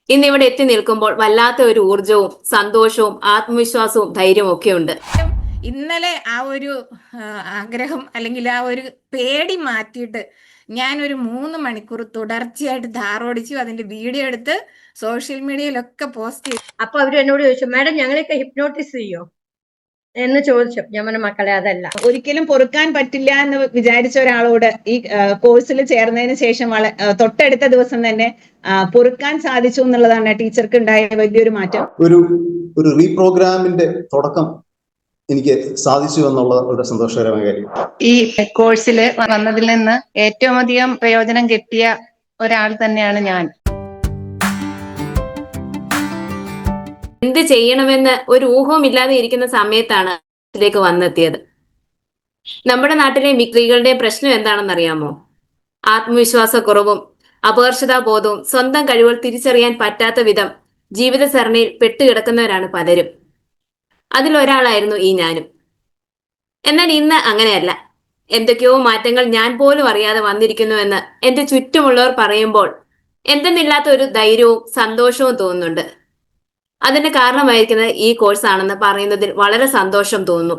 ഇന്നിവിടെ എത്തി നിൽക്കുമ്പോൾ വല്ലാത്ത ഒരു ഊർജവും സന്തോഷവും ആത്മവിശ്വാസവും ധൈര്യവും ഒക്കെ ഉണ്ട്. ഇന്നലെ ആ ഒരു ആഗ്രഹം അല്ലെങ്കിൽ ആ ഒരു പേടി മാറ്റിയിട്ട് ഞാൻ ഒരു 3 മണിക്കൂർ തുടർച്ചയായിട്ട് ധാറോടിച്ചു. അതിന്റെ വീഡിയോ എടുത്ത് സോഷ്യൽ മീഡിയയിലൊക്കെ പോസ്റ്റ് ചെയ്തു. അപ്പൊ അവര് എന്നോട് ചോദിച്ചു, മാഡം ഞങ്ങളെയൊക്കെ ഹിപ്നോട്ടിസ് ചെയ്യോ എന്ന് ചോദിച്ചു. ഞാൻ പറഞ്ഞ മക്കളെ അതല്ല. ഒരിക്കലും പൊറുക്കാൻ പറ്റില്ല എന്ന് വിചാരിച്ച ഒരാളോട് ഈ കോഴ്സിൽ ചേർന്നതിന് ശേഷം തൊട്ടടുത്ത ദിവസം തന്നെ പൊറുക്കാൻ സാധിച്ചു എന്നുള്ളതാണ് ടീച്ചർക്ക് ഉണ്ടായ വലിയൊരു മാറ്റം. ഒരു റീപ്രോഗ്രാമിന്റെ തുടക്കം എനിക്ക് സാധിച്ചു എന്നുള്ള ഒരു സന്തോഷകരമായ കാര്യം. ഈ കോഴ്സിൽ വന്നതിൽ നിന്ന് ഏറ്റവും അധികം പ്രയോജനം കിട്ടിയ ഒരാൾ തന്നെയാണ് ഞാൻ. എന്ത് ചെയ്യണമെന്ന് ഒരു ഊഹവും ഇല്ലാതെ ഇരിക്കുന്ന സമയത്താണ് ഇതിലേക്ക് വന്നെത്തിയത്. നമ്മുടെ നാട്ടിലെ സ്ത്രീകളുടെ പ്രശ്നം എന്താണെന്നറിയാമോ? ആത്മവിശ്വാസക്കുറവും അപകർഷതാബോധവും സ്വന്തം കഴിവുകൾ തിരിച്ചറിയാൻ പറ്റാത്ത വിധം ജീവിതസരണിയിൽ പെട്ടുകിടക്കുന്നവരാണ് പലരും. അതിലൊരാളായിരുന്നു ഈ ഞാനും. എന്നാൽ ഇന്ന് അങ്ങനെയല്ല. എന്തൊക്കെയോ മാറ്റങ്ങൾ ഞാൻ പോലും അറിയാതെ വന്നിരിക്കുന്നുവെന്ന് എന്റെ ചുറ്റുമുള്ളവർ പറയുമ്പോൾ എന്തെന്നില്ലാത്ത ഒരു ധൈര്യവും സന്തോഷവും തോന്നുന്നുണ്ട്. അതിന് കാരണമായിരിക്കുന്നത് ഈ കോഴ്സ് ആണെന്ന് പറയുന്നതിൽ വളരെ സന്തോഷം തോന്നുന്നു.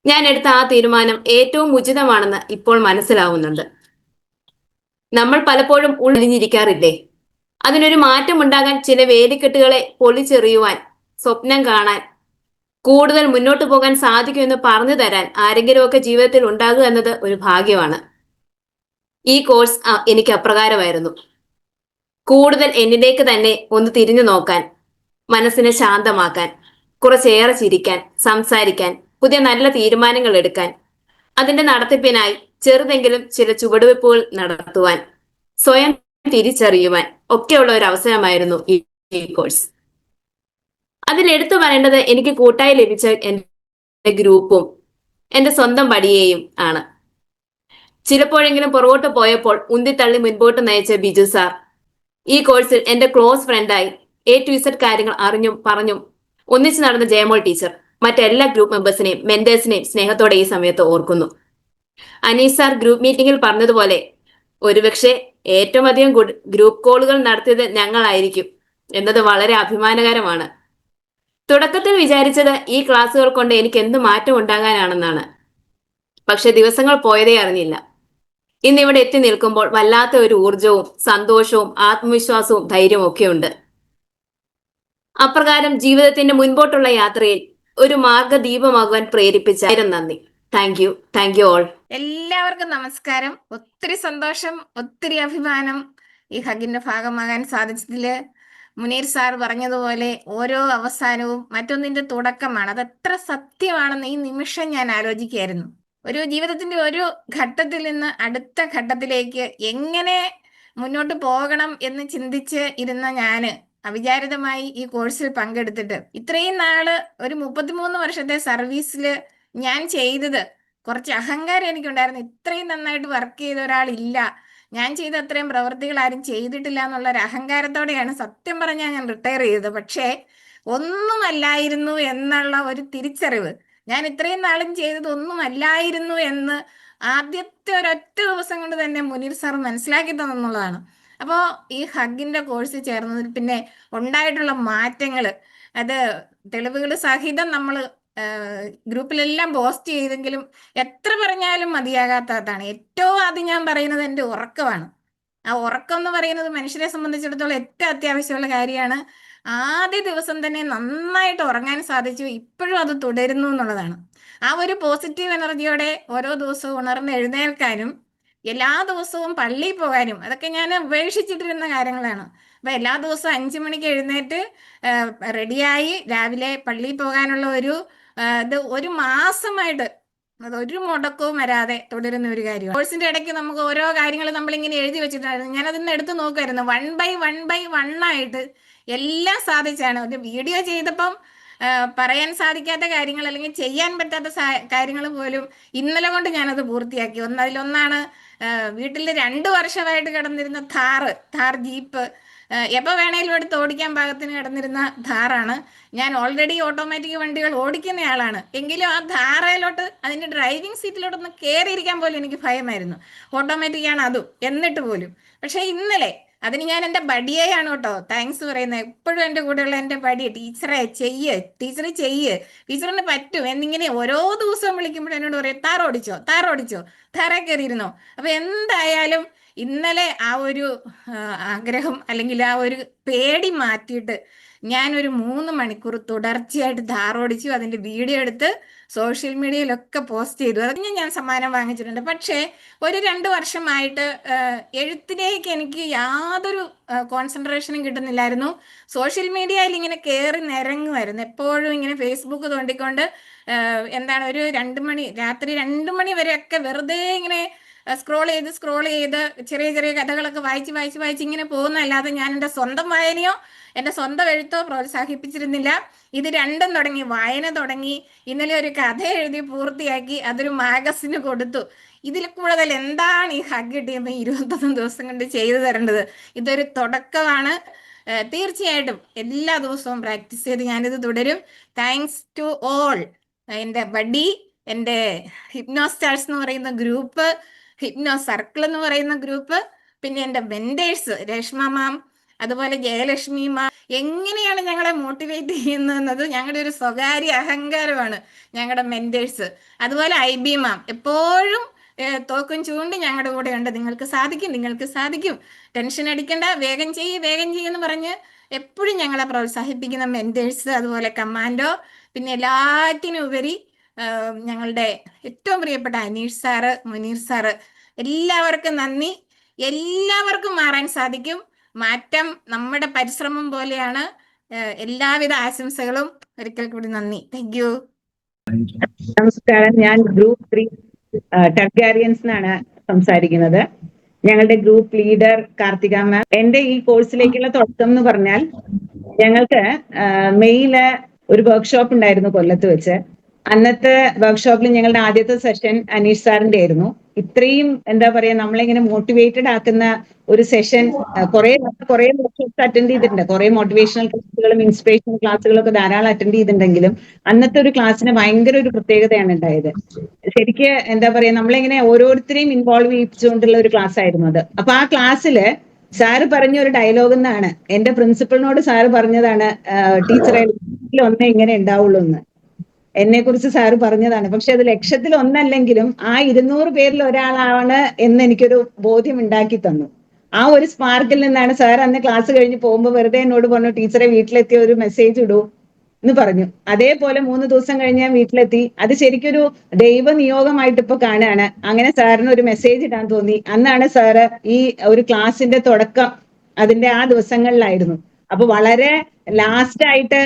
ഞാൻ എടുത്ത ആ തീരുമാനം ഏറ്റവും ഉചിതമാണെന്ന് ഇപ്പോൾ മനസ്സിലാവുന്നുണ്ട്. നമ്മൾ പലപ്പോഴും ഉള്ളിഞ്ഞിരിക്കാറില്ലേ? അതിനൊരു മാറ്റം ഉണ്ടാകാൻ ചില വേലിക്കെട്ടുകളെ പൊളിച്ചെറിയുവാൻ, സ്വപ്നം കാണാൻ, കൂടുതൽ മുന്നോട്ട് പോകാൻ സാധിക്കുമെന്ന് പറഞ്ഞു തരാൻ ആരെങ്കിലുമൊക്കെ ജീവിതത്തിൽ ഉണ്ടാകുക എന്നത് ഒരു ഭാഗ്യമാണ്. ഈ കോഴ്സ് എനിക്ക് അപ്രകാരമായിരുന്നു. കൂടുതൽ എന്നിലേക്ക് തന്നെ ഒന്ന് തിരിഞ്ഞു നോക്കാൻ, മനസ്സിനെ ശാന്തമാക്കാൻ, കുറച്ചേറെ ചിരിക്കാൻ, സംസാരിക്കാൻ, പുതിയ നല്ല തീരുമാനങ്ങൾ എടുക്കാൻ, അതിന്റെ നടത്തിപ്പിനായി ചെറുതെങ്കിലും ചില ചുവടുവെപ്പുകൾ നടത്തുവാൻ, സ്വയം തിരിച്ചറിയുവാൻ ഒക്കെയുള്ള ഒരു അവസരമായിരുന്നു ഈ കോഴ്സ്. അതിലെടുത്തു പറയേണ്ടത് എനിക്ക് കൂട്ടായി ലഭിച്ച എന്റെ ഗ്രൂപ്പും എന്റെ സ്വന്തം പടിയേയും ആണ്. ചിലപ്പോഴെങ്കിലും പുറകോട്ട് പോയപ്പോൾ ഉന്തിത്തള്ളി മുൻപോട്ട് നയിച്ച ബിജു സാർ ഈ കോഴ്സിൽ എന്റെ ക്ലോസ് ഫ്രണ്ടായി A to Z കാര്യങ്ങൾ അറിഞ്ഞും പറഞ്ഞും ഒന്നിച്ചു നടന്ന ജയമോൾ ടീച്ചർ, മറ്റെല്ലാ ഗ്രൂപ്പ് മെമ്പേഴ്സിനെയും മെന്റേഴ്സിനെയും സ്നേഹത്തോടെ ഈ സമയത്ത് ഓർക്കുന്നു. അനീസ് സാർ ഗ്രൂപ്പ് മീറ്റിംഗിൽ പറഞ്ഞതുപോലെ ഒരുപക്ഷെ ഏറ്റവും അധികം ഗ്രൂപ്പ് കോളുകൾ നടത്തിയത് ഞങ്ങളായിരിക്കും എന്നത് വളരെ അഭിമാനകരമാണ്. തുടക്കത്തിൽ വിചാരിച്ചത് ഈ ക്ലാസ്സുകൾ കൊണ്ട് എനിക്ക് എന്ത് മാറ്റം ഉണ്ടാകാനാണെന്നാണ്. പക്ഷെ ദിവസങ്ങൾ പോയതേ അറിഞ്ഞില്ല. ഇന്നിവിടെ എത്തി നിൽക്കുമ്പോൾ വല്ലാത്ത ഒരു ഊർജവും സന്തോഷവും ആത്മവിശ്വാസവും ധൈര്യവും ഒക്കെ ഉണ്ട്. അപ്രകാരം ജീവിതത്തിന്റെ മുൻപോട്ടുള്ള യാത്രയിൽ ഒരു മാർഗദീപമാകുവാൻ പ്രേരിപ്പിച്ച നന്ദി. Thank you all. എല്ലാവർക്കും നമസ്കാരം. ഒത്തിരി സന്തോഷം, ഒത്തിരി അഭിമാനം ഈ ഹഗിന്റെ ഭാഗമാകാൻ സാധിച്ചതില്. മുനീർ സാർ പറഞ്ഞതുപോലെ ഓരോ അവസാനവും മറ്റൊന്നിന്റെ തുടക്കമാണ്. അത് എത്ര സത്യമാണെന്ന് ഈ നിമിഷം ഞാൻ ആലോചിക്കുകയായിരുന്നു. ഒരു ജീവിതത്തിന്റെ ഒരു ഘട്ടത്തിൽ നിന്ന് അടുത്ത ഘട്ടത്തിലേക്ക് എങ്ങനെ മുന്നോട്ട് പോകണം എന്ന് ചിന്തിച്ച് ഇരുന്ന ഞാന് അവിചാരിതമായി ഈ കോഴ്സിൽ പങ്കെടുത്തിട്ട് ഇത്രയും നാള് ഒരു 33 വർഷത്തെ സർവീസിൽ ഞാൻ ചെയ്തത് കുറച്ച് അഹങ്കാരം എനിക്കുണ്ടായിരുന്നു. ഇത്രയും നന്നായിട്ട് വർക്ക് ചെയ്ത ഒരാളില്ല, ഞാൻ ചെയ്ത അത്രയും പ്രവൃത്തികൾ ആരും ചെയ്തിട്ടില്ല എന്നുള്ള ഒരു അഹങ്കാരത്തോടെയാണ് സത്യം പറഞ്ഞാൽ ഞാൻ റിട്ടയർ ചെയ്തത്. പക്ഷേ ഒന്നുമല്ലായിരുന്നു എന്നുള്ള ഒരു തിരിച്ചറിവ്, ഞാൻ ഇത്രയും നാളും ചെയ്തത് ഒന്നുമല്ലായിരുന്നു എന്ന് ആദ്യത്തെ ഒരൊറ്റ ദിവസം കൊണ്ട് തന്നെ മുനീർ സാർ മനസ്സിലാക്കി തന്നെന്നുള്ളതാണ്. അപ്പോൾ ഈ ഹഗിന്റെ കോഴ്സ് ചേർന്നതിൽ പിന്നെ ഉണ്ടായിട്ടുള്ള മാറ്റങ്ങൾ, അത് തെളിവുകൾ സഹിതം നമ്മൾ ഗ്രൂപ്പിലെല്ലാം പോസ്റ്റ് ചെയ്തെങ്കിലും എത്ര പറഞ്ഞാലും മതിയാകാത്തതാണ്. ഏറ്റവും ആദ്യം ഞാൻ പറയുന്നത് എൻ്റെ ഉറക്കമാണ്. ആ ഉറക്കം എന്ന് പറയുന്നത് മനുഷ്യരെ സംബന്ധിച്ചിടത്തോളം ഏറ്റവും അത്യാവശ്യമുള്ള കാര്യമാണ്. ആദ്യ ദിവസം തന്നെ നന്നായിട്ട് ഉറങ്ങാൻ സാധിച്ചു, ഇപ്പോഴും അത് തുടരുന്നു എന്നുള്ളതാണ്. ആ ഒരു പോസിറ്റീവ് എനർജിയോടെ ഓരോ ദിവസവും ഉണർന്ന് എഴുന്നേൽക്കാനും എല്ലാ ദിവസവും പള്ളിയിൽ പോകാനും അതൊക്കെ ഞാൻ ഉപേക്ഷിച്ചിട്ടിരുന്ന കാര്യങ്ങളാണ്. അപ്പൊ എല്ലാ ദിവസവും 5 മണിക്ക് എഴുന്നേറ്റ് റെഡിയായി രാവിലെ പള്ളിയിൽ പോകാനുള്ള ഇത് ഒരു മാസമായിട്ട് അതൊരു മുടക്കവും വരാതെ തുടരുന്ന ഒരു കാര്യമാണ്. കോഴ്സിന്റെ ഇടയ്ക്ക് നമുക്ക് ഓരോ കാര്യങ്ങൾ നമ്മളിങ്ങനെ എഴുതി വെച്ചിട്ടായിരുന്നു. ഞാൻ അതിന്ന് എടുത്ത് നോക്കുമായിരുന്നു. 1 by 1 ആയിട്ട് എല്ലാം സാധിച്ചാണ്. ഒരു വീഡിയോ ചെയ്തപ്പം പറയാൻ സാധിക്കാത്ത കാര്യങ്ങൾ അല്ലെങ്കിൽ ചെയ്യാൻ പറ്റാത്ത കാര്യങ്ങൾ പോലും ഇന്നലെ കൊണ്ട് ഞാനത് പൂർത്തിയാക്കി. അതിലൊന്നാണ് വീട്ടിൽ 2 വർഷമായിട്ട് കിടന്നിരുന്ന ഥാർ ജീപ്പ്, എപ്പോൾ വേണേലും എടുത്ത് ഓടിക്കാൻ പാകത്തിന് കിടന്നിരുന്ന ഥാറാണ്. ഞാൻ ഓൾറെഡി ഓട്ടോമാറ്റിക് വണ്ടികൾ ഓടിക്കുന്നയാളാണ്. എങ്കിലും ആ ധാറയിലോട്ട് അതിൻ്റെ ഡ്രൈവിംഗ് സീറ്റിലോട്ടൊന്ന് കയറിയിരിക്കാൻ പോലും എനിക്ക് ഭയമായിരുന്നു. ഓട്ടോമാറ്റിക്കാണ് അതും, എന്നിട്ട് പോലും. പക്ഷേ ഇന്നലെ അതിന് ഞാൻ എൻ്റെ ബഡിയെയാണ് കേട്ടോ താങ്ക്സ് പറയുന്നത്. എപ്പോഴും എൻ്റെ കൂടെയുള്ള എൻ്റെ ബഡിയെ, ടീച്ചറെ ചെയ്യ്, ടീച്ചറിന് പറ്റും എന്നിങ്ങനെ ഓരോ ദിവസവും വിളിക്കുമ്പോൾ എന്നോട് പറയും താറോടിച്ചോ താറേ കയറിയിരുന്നോ. അപ്പൊ എന്തായാലും ഇന്നലെ ആ ഒരു ആഗ്രഹം അല്ലെങ്കിൽ ആ ഒരു പേടി മാറ്റിയിട്ട് ഞാനൊരു 3 മണിക്കൂർ തുടർച്ചയായിട്ട് ധാറോടിച്ചു. അതിന്റെ വീഡിയോ എടുത്ത് സോഷ്യൽ മീഡിയയിലൊക്കെ പോസ്റ്റ് ചെയ്തു. അതിന് ഞാൻ സമ്മാനം വാങ്ങിച്ചിട്ടുണ്ട്. പക്ഷേ ഒരു 2 വർഷമായിട്ട് എഴുത്തിലേക്ക് എനിക്ക് യാതൊരു കോൺസെൻട്രേഷനും കിട്ടുന്നില്ലായിരുന്നു. സോഷ്യൽ മീഡിയയിൽ ഇങ്ങനെ കയറി നിരങ്ങുമായിരുന്നു. എപ്പോഴും ഇങ്ങനെ ഫേസ്ബുക്ക് തോണ്ടിക്കൊണ്ട് എന്താണ് ഒരു 2 മണി, രാത്രി 2 മണി വരെയൊക്കെ വെറുതെ ഇങ്ങനെ സ്ക്രോൾ ചെയ്ത് ചെറിയ ചെറിയ കഥകളൊക്കെ വായിച്ച് ഇങ്ങനെ പോകുന്നതല്ലാതെ ഞാൻ എൻ്റെ സ്വന്തം വായനയോ എൻ്റെ സ്വന്തം എഴുത്തോ പ്രോത്സാഹിപ്പിച്ചിരുന്നില്ല. ഇത് രണ്ടും തുടങ്ങി, വായന തുടങ്ങി. ഇന്നലെ ഒരു കഥ എഴുതി പൂർത്തിയാക്കി, അതൊരു മാഗസിന് കൊടുത്തു. ഇതിൽ കൂടുതൽ എന്താണ് ഈ ഹഗ് ടീം 21 ദിവസം കൊണ്ട് ചെയ്തു തരേണ്ടത്? ഇതൊരു തുടക്കമാണ്. തീർച്ചയായിട്ടും എല്ലാ ദിവസവും പ്രാക്ടീസ് ചെയ്ത് ഞാനിത് തുടരും. Thanks to all. എൻ്റെ ബഡി, എൻ്റെ ഹിപ്നോ സ്റ്റാർസ് എന്ന് പറയുന്ന ഗ്രൂപ്പ്, ഹിപ്നോ സർക്കിൾ എന്ന് പറയുന്ന ഗ്രൂപ്പ്, പിന്നെ എൻ്റെ മെന്റേഴ്സ് രേഷ്മ മാം, അതുപോലെ ജയലക്ഷ്മി മാം. എങ്ങനെയാണ് ഞങ്ങളെ മോട്ടിവേറ്റ് ചെയ്യുന്നത് ഞങ്ങളുടെ ഒരു സ്വകാര്യ അഹങ്കാരമാണ് ഞങ്ങളുടെ മെന്റേഴ്സ്. അതുപോലെ IB മാം എപ്പോഴും തോക്കും ചൂണ്ടി ഞങ്ങളുടെ കൂടെ ഉണ്ട്. നിങ്ങൾക്ക് സാധിക്കും, ടെൻഷൻ അടിക്കണ്ട, വേഗം ചെയ്യെന്ന് പറഞ്ഞ് എപ്പോഴും ഞങ്ങളെ പ്രോത്സാഹിപ്പിക്കുന്ന മെന്റേഴ്സ്. അതുപോലെ കമാൻഡോ, പിന്നെ എല്ലാറ്റിനും ഉപരി ഞങ്ങളുടെ ഏറ്റവും പ്രിയപ്പെട്ട അനീഷ് സാറ്, മുനീർ സാറ്, എല്ലാവർക്കും നന്ദി. എല്ലാവർക്കും മാറാൻ സാധിക്കും. മാറ്റം നമ്മുടെ പരിശ്രമം പോലെയാണ്. എല്ലാവിധ ആശംസകളും. ഒരിക്കൽ കൂടി നന്ദി. Thank you. നമസ്കാരം. ഞാൻ ഗ്രൂപ്പ് 3 ടർഗാരിയൻസ് എന്നാണ് സംസാരിക്കുന്നത്. ഞങ്ങളുടെ ഗ്രൂപ്പ് ലീഡർ കാർത്തിക മാം. എന്റെ ഈ കോഴ്സിലേക്കുള്ള തുടക്കം എന്ന് പറഞ്ഞാൽ, ഞങ്ങൾക്ക് മെയില് ഒരു വർക്ക്ഷോപ്പ് ഉണ്ടായിരുന്നു കൊല്ലത്ത് വെച്ച്. അന്നത്തെ വർക്ക്ഷോപ്പിൽ ഞങ്ങളുടെ ആദ്യത്തെ സെഷൻ അനീഷ് സാറിന്റെ ആയിരുന്നു. ഇത്രയും എന്താ പറയാ, നമ്മളിങ്ങനെ മോട്ടിവേറ്റഡ് ആക്കുന്ന ഒരു സെഷൻ കുറെ വർക്ക്ഷോപ്സ് അറ്റൻഡ് ചെയ്തിട്ടുണ്ട്. കുറെ മോട്ടിവേഷണൽ ക്ലാസ്സുകളും ഇൻസ്പിറേഷണൽ ക്ലാസ്സുകളും ഒക്കെ ധാരാളം അറ്റൻഡ് ചെയ്തിട്ടുണ്ടെങ്കിലും അന്നത്തെ ഒരു ക്ലാസ്സിന് ഭയങ്കര ഒരു പ്രത്യേകതയാണ് ഉണ്ടായത്. ശരിക്ക് എന്താ പറയാ, നമ്മളിങ്ങനെ ഓരോരുത്തരെയും ഇൻവോൾവ് ചെയ്യിച്ചുകൊണ്ടുള്ള ഒരു ക്ലാസ് ആയിരുന്നു അത്. അപ്പൊ ആ ക്ലാസ്സില് സാറ് പറഞ്ഞ ഒരു ഡയലോഗ് എന്നാണ്, എന്റെ പ്രിൻസിപ്പളിനോട് സാറ് പറഞ്ഞതാണ്, ടീച്ചറെ ഒന്നേ ഇങ്ങനെ ഉണ്ടാവുള്ളൂ എന്ന് എന്നെ കുറിച്ച് സാറ് പറഞ്ഞതാണ്. പക്ഷെ അത് 1,000,000 ആ 200 പേരിൽ ഒരാളാണ് എന്ന് എനിക്കൊരു ബോധ്യം ഉണ്ടാക്കി തന്നു. ആ ഒരു സ്പാർക്കിൽ നിന്നാണ് സാർ അന്ന് ക്ലാസ് കഴിഞ്ഞ് പോകുമ്പോൾ വെറുതെ എന്നോട് പറഞ്ഞു, ടീച്ചറെ വീട്ടിലെത്തിയ ഒരു മെസ്സേജ് ഇടൂ എന്ന് പറഞ്ഞു. അതേപോലെ 3 ദിവസം കഴിഞ്ഞ് ഞാൻ വീട്ടിലെത്തി. അത് ശരിക്കൊരു ദൈവ നിയോഗമായിട്ട് ഇപ്പൊ കാണുകയാണ്. അങ്ങനെ സാറിന് ഒരു മെസ്സേജ് ഇടാൻ തോന്നി. അന്നാണ് സാറ് ഈ ഒരു ക്ലാസിന്റെ തുടക്കം അതിന്റെ ആ ദിവസങ്ങളിലായിരുന്നു. അപ്പൊ വളരെ ലാസ്റ്റ് ആയിട്ട്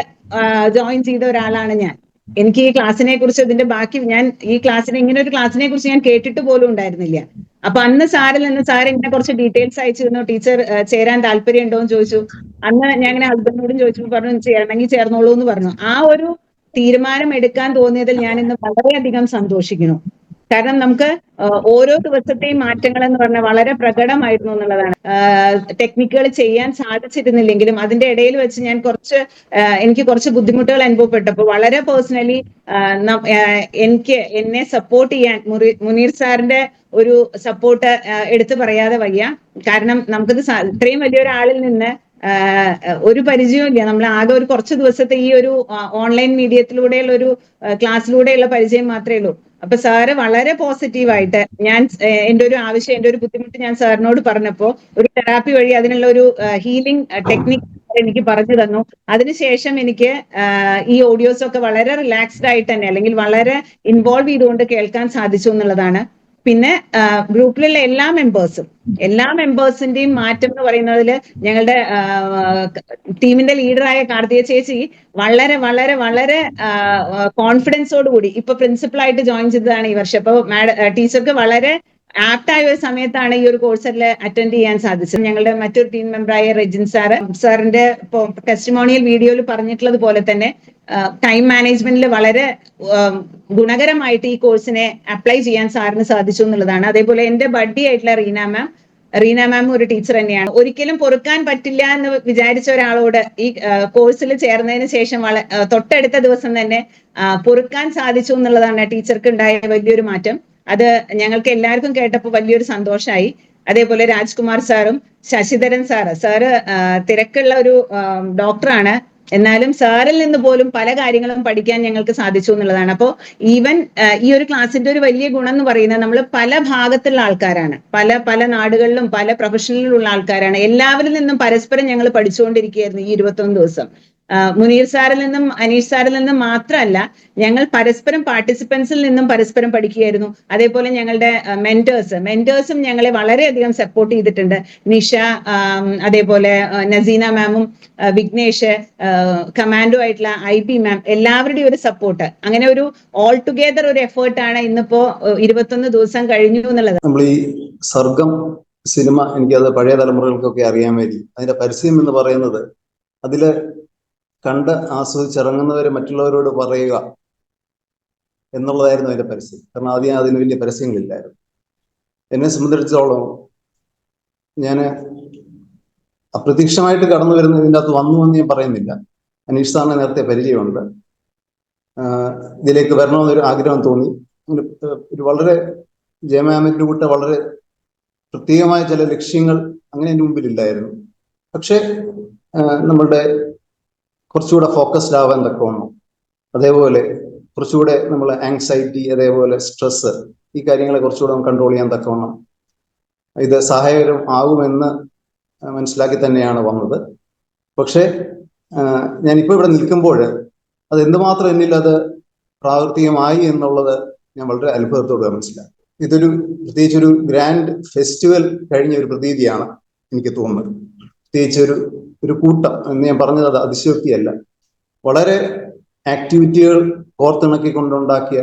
ജോയിൻ ചെയ്ത ഒരാളാണ് ഞാൻ. എനിക്ക് ഈ ക്ലാസ്സിനെ കുറിച്ച് ഇതിന്റെ ബാക്കി ഇങ്ങനെ ഒരു ക്ലാസ്സിനെ കുറിച്ച് ഞാൻ കേട്ടിട്ട് പോലും ഉണ്ടായിരുന്നില്ല. അപ്പൊ അന്ന് സാറിൽ നിന്ന് സാർ ഇങ്ങനെ കുറച്ച് ഡീറ്റെയിൽസ് അയച്ചു തന്നു. ടീച്ചർ ചേരാൻ താല്പര്യം ഉണ്ടോ എന്ന് ചോദിച്ചു. അന്ന് ഞാൻ ഇങ്ങനെ ഹസ്ബൻഡിനോടും ചോദിച്ചപ്പോൾ പറഞ്ഞു, ചേരണമെങ്കിൽ ചേർന്നോളൂ എന്ന് പറഞ്ഞു. ആ ഒരു തീരുമാനം എടുക്കാൻ തോന്നിയതിൽ ഞാൻ ഇന്ന് വളരെയധികം സന്തോഷിക്കുന്നു. കാരണം നമുക്ക് ഓരോ ദിവസത്തെയും മാറ്റങ്ങൾ എന്ന് പറഞ്ഞാൽ വളരെ പ്രകടമായിരുന്നു എന്നുള്ളതാണ്. ടെക്നിക്കുകൾ ചെയ്യാൻ സാധിച്ചിരുന്നില്ലെങ്കിലും അതിന്റെ ഇടയിൽ വെച്ച് ഞാൻ എനിക്ക് കുറച്ച് ബുദ്ധിമുട്ടുകൾ അനുഭവപ്പെട്ടപ്പോൾ വളരെ പേഴ്സണലി എന്നെ സപ്പോർട്ട് ചെയ്യാൻ മുനീർ സാറിന്റെ ഒരു സപ്പോർട്ട് എടുത്തു പറയാതെ വയ്യ. കാരണം നമുക്കിത് ഇത്രയും വലിയൊരാളിൽ നിന്ന് ഒരു പരിചയമില്ല. നമ്മൾ ആകെ ഒരു കുറച്ച് ദിവസത്തെ ഈ ഒരു ഓൺലൈൻ മീഡിയത്തിലൂടെയുള്ള ഒരു ക്ലാസ്സിലൂടെയുള്ള പരിചയം മാത്രമേ ഉള്ളൂ. അപ്പൊ സാറ് വളരെ പോസിറ്റീവായിട്ട് എന്റെ ഒരു ആവശ്യം, എന്റെ ഒരു ബുദ്ധിമുട്ട് ഞാൻ സാറിനോട് പറഞ്ഞപ്പോ ഒരു തെറാപ്പി വഴി അതിനുള്ള ഒരു ഹീലിംഗ് ടെക്നിക് എനിക്ക് പറഞ്ഞു തന്നു. അതിനുശേഷം എനിക്ക് ഈ ഓഡിയോസ് ഒക്കെ വളരെ റിലാക്സ്ഡ് ആയിട്ട് തന്നെ, അല്ലെങ്കിൽ വളരെ ഇൻവോൾവ് ചെയ്തുകൊണ്ട് കേൾക്കാൻ സാധിച്ചു എന്നുള്ളതാണ്. പിന്നെ ഗ്രൂപ്പിലുള്ള എല്ലാ മെമ്പേഴ്സിന്റെയും മാറ്റം എന്ന് പറയുന്നതിൽ ഞങ്ങളുടെ ടീമിന്റെ ലീഡറായ കാർത്തിക ചേച്ചി വളരെ വളരെ വളരെ കോൺഫിഡൻസോടുകൂടി ഇപ്പൊ പ്രിൻസിപ്പളായിട്ട് ജോയിൻ ചെയ്തതാണ് ഈ വർഷം. അപ്പൊ ടീച്ചർക്ക് വളരെ ആപ്റ്റായ ഒരു സമയത്താണ് ഈ ഒരു കോഴ്സിൽ അറ്റൻഡ് ചെയ്യാൻ സാധിച്ചത്. ഞങ്ങളുടെ മറ്റൊരു ടീം മെമ്പറായ റെജിൻ സാറിന്റെ ടെസ്റ്റിമോണിയൽ വീഡിയോയിൽ പറഞ്ഞിട്ടുള്ളത് പോലെ തന്നെ ടൈം മാനേജ്മെന്റിൽ വളരെ ഗുണകരമായിട്ട് ഈ കോഴ്സിനെ അപ്ലൈ ചെയ്യാൻ സാറിന് സാധിച്ചു എന്നുള്ളതാണ്. അതേപോലെ എന്റെ ബഡ്ഡി ആയിട്ടുള്ള റീന മാം ഒരു ടീച്ചർ തന്നെയാണ്. ഒരിക്കലും പൊറുക്കാൻ പറ്റില്ല എന്ന് വിചാരിച്ച ഒരാളോട് ഈ കോഴ്സിൽ ചേർന്നതിന് ശേഷം തൊട്ടടുത്ത ദിവസം തന്നെ പൊറുക്കാൻ സാധിച്ചു എന്നുള്ളതാണ് ടീച്ചർക്ക് ഉണ്ടായ വലിയൊരു മാറ്റം. അത് ഞങ്ങൾക്ക് എല്ലാവർക്കും കേട്ടപ്പോൾ വലിയൊരു സന്തോഷമായി. അതേപോലെ രാജ്കുമാർ സാറും ശശിധരൻ സാറ് തിരക്കുള്ള ഒരു ഡോക്ടറാണ്. എന്നാലും സാറിൽ നിന്ന് പോലും പല കാര്യങ്ങളും പഠിക്കാൻ ഞങ്ങൾക്ക് സാധിച്ചു എന്നുള്ളതാണ്. അപ്പോൾ ഈവൻ ഈ ഒരു ക്ലാസ്സിന്റെ ഒരു വലിയ ഗുണം എന്ന് പറയുന്നത് നമ്മൾ പല ഭാഗത്തുള്ള ആൾക്കാരാണ്, പല നാടുകളിലും പല പ്രൊഫഷനിലുള്ള ആൾക്കാരാണ്. എല്ലാവരിൽ നിന്നും പരസ്പരം ഞങ്ങൾ പഠിച്ചുകൊണ്ടിരിക്കുകയായിരുന്നു ഈ 21 ദിവസം. മുനീർ സാറിൽ നിന്നും അനീഷ് സാറിൽ നിന്നും മാത്രമല്ല, ഞങ്ങൾ പരസ്പരം പാർട്ടിസിപ്പൻസിൽ നിന്നും പരസ്പരം പഠിക്കുകയായിരുന്നു. അതേപോലെ ഞങ്ങളുടെ മെന്റേഴ്സും ഞങ്ങളെ വളരെയധികം സപ്പോർട്ട് ചെയ്തിട്ടുണ്ട്. നിഷ, അതേപോലെ നസീന മാമും, വിഘ്നേഷ്, കമാൻഡോ ആയിട്ടുള്ള IB മാം, എല്ലാവരുടെയും ഒരു സപ്പോർട്ട്, അങ്ങനെ ഒരു ഓൾ ടുഗെദർ ഒരു എഫേർട്ടാണ് ഇന്നിപ്പോ 21 ദിവസം കഴിഞ്ഞു എന്നുള്ളത്. നമ്മൾ ഈ സർഗം സിനിമ, എനിക്കത് പഴയ തലമുറകൾക്കൊക്കെ അറിയാൻ വേണ്ടി അതിന്റെ പരസ്യം എന്ന് പറയുന്നത്, അതില് കണ്ട് ആസ്വദിച്ചിറങ്ങുന്നവരെ മറ്റുള്ളവരോട് പറയുക എന്നുള്ളതായിരുന്നു അതിന്റെ പരസ്യം. കാരണം ആദ്യം അതിന് വലിയ പരസ്യങ്ങളില്ലായിരുന്നു. എന്നെ സംബന്ധിച്ചിടത്തോളം ഞാൻ അപ്രതീക്ഷിതമായിട്ട് കടന്നു വരുന്ന ഇതിൻ്റെ അകത്ത് വന്നു ഞാൻ പറയുന്നില്ല. അനീഷ് സാറിനെ നേരത്തെ പരിചയമുണ്ട്. ഇതിലേക്ക് വരണമെന്നൊരു ആഗ്രഹം തോന്നി. ഒരു വളരെ ജയമാമിന്റെ കൂട്ട വളരെ പ്രത്യേകമായ ചില ലക്ഷ്യങ്ങൾ അങ്ങനെ എൻ്റെ മുമ്പിലില്ലായിരുന്നു. പക്ഷെ നമ്മളുടെ കുറച്ചുകൂടെ ഫോക്കസ്ഡ് ആവാൻ തക്കവണ്ണം, അതേപോലെ കുറച്ചുകൂടെ നമ്മൾ ആങ്സൈറ്റി, അതേപോലെ സ്ട്രെസ്, ഈ കാര്യങ്ങളെ കുറച്ചുകൂടെ കൺട്രോൾ ചെയ്യാൻ തക്കവണ്ണം ഇത് സഹായകരം ആകുമെന്ന് മനസ്സിലാക്കി തന്നെയാണ് വന്നത്. പക്ഷെ ഞാനിപ്പോൾ ഇവിടെ നിൽക്കുമ്പോൾ അത് എന്തുമാത്രം എന്നിൽ അത് പ്രാവർത്തികമായി എന്നുള്ളത് ഞാൻ വളരെ അത്ഭുതത്തോടെ മനസ്സിലാക്കി. ഇതൊരു പ്രത്യേകിച്ചൊരു ഗ്രാൻഡ് ഫെസ്റ്റിവൽ കഴിഞ്ഞ ഒരു പ്രതീതിയാണ് എനിക്ക് തോന്നുന്നത്. പ്രത്യേകിച്ച് ഒരു കൂട്ടം എന്ന് ഞാൻ പറഞ്ഞത് അത് അതിശയോക്തിയല്ല, വളരെ ആക്ടിവിറ്റികൾ കോർത്തിണക്കിക്കൊണ്ടുണ്ടാക്കിയ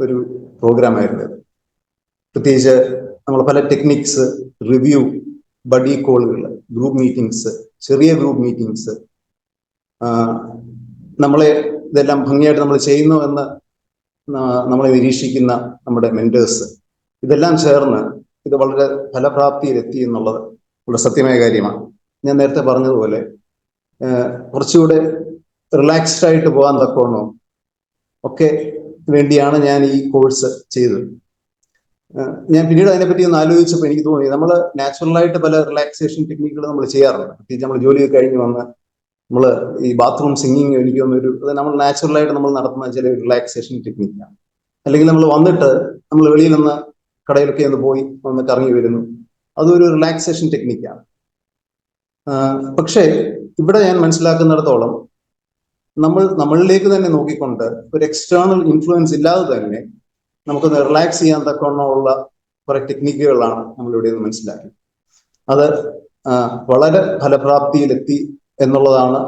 ഒരു പ്രോഗ്രാമായിരുന്നു ഇത്. പ്രത്യേകിച്ച് നമ്മൾ പല ടെക്നിക്സ്, റിവ്യൂ, ബഡി കോളുകൾ, ഗ്രൂപ്പ് മീറ്റിംഗ്സ്, ചെറിയ ഗ്രൂപ്പ് മീറ്റിംഗ്സ്, നമ്മളെ ഇതെല്ലാം ഭംഗിയായിട്ട് നമ്മൾ ചെയ്യുന്നു എന്ന് നമ്മളെ നിരീക്ഷിക്കുന്ന നമ്മുടെ മെന്റേഴ്സ്, ഇതെല്ലാം ചേർന്ന് ഇത് വളരെ ഫലപ്രാപ്തിയിലെത്തി എന്നുള്ളത് വളരെ സത്യമായ കാര്യമാണ്. ഞാൻ നേരത്തെ പറഞ്ഞതുപോലെ കുറച്ചുകൂടെ റിലാക്സ്ഡ് ആയിട്ട് പോകാൻ തക്കവണ്ണോ ഒക്കെ വേണ്ടിയാണ് ഞാൻ ഈ കോഴ്സ് ചെയ്തത്. ഞാൻ പിന്നീട് അതിനെപ്പറ്റി ഒന്ന് ആലോചിച്ചപ്പോൾ എനിക്ക് തോന്നി, നമ്മൾ നാച്ചുറലായിട്ട് പല റിലാക്സേഷൻ ടെക്നിക്കുകൾ നമ്മൾ ചെയ്യാറുണ്ട്. പ്രത്യേകിച്ച് നമ്മൾ ജോലിയൊക്കെ കഴിഞ്ഞ് വന്ന് നമ്മൾ ഈ ബാത്റൂം സിംഗിങ്, എനിക്ക് തോന്നുന്നൊരു അത് നമ്മൾ നാച്ചുറലായിട്ട് നമ്മൾ നടത്തുന്ന ചില റിലാക്സേഷൻ ടെക്നിക്കാണ്. അല്ലെങ്കിൽ നമ്മൾ വന്നിട്ട് നമ്മൾ വെളിയിൽ നിന്ന് കടയിലൊക്കെ ഒന്ന് പോയി ഒന്ന് കറങ്ങി വരുന്നു, അതൊരു റിലാക്സേഷൻ ടെക്നിക്കാണ്. പക്ഷേ ഇവിടെ ഞാൻ മനസ്സിലാക്കുന്നിടത്തോളം നമ്മളിലേക്ക് തന്നെ നോക്കിക്കൊണ്ട് ഒരു എക്സ്റ്റേണൽ ഇൻഫ്ലുവൻസ് ഇല്ലാതെ തന്നെ നമുക്കൊന്ന് റിലാക്സ് ചെയ്യാൻ തക്കവണ്ണമുള്ള കുറെ ടെക്നിക്കുകളാണ് നമ്മളിവിടെ നിന്ന് മനസ്സിലാക്കി. അത് വളരെ ഫലപ്രാപ്തിയിലെത്തി എന്നുള്ളതാണ്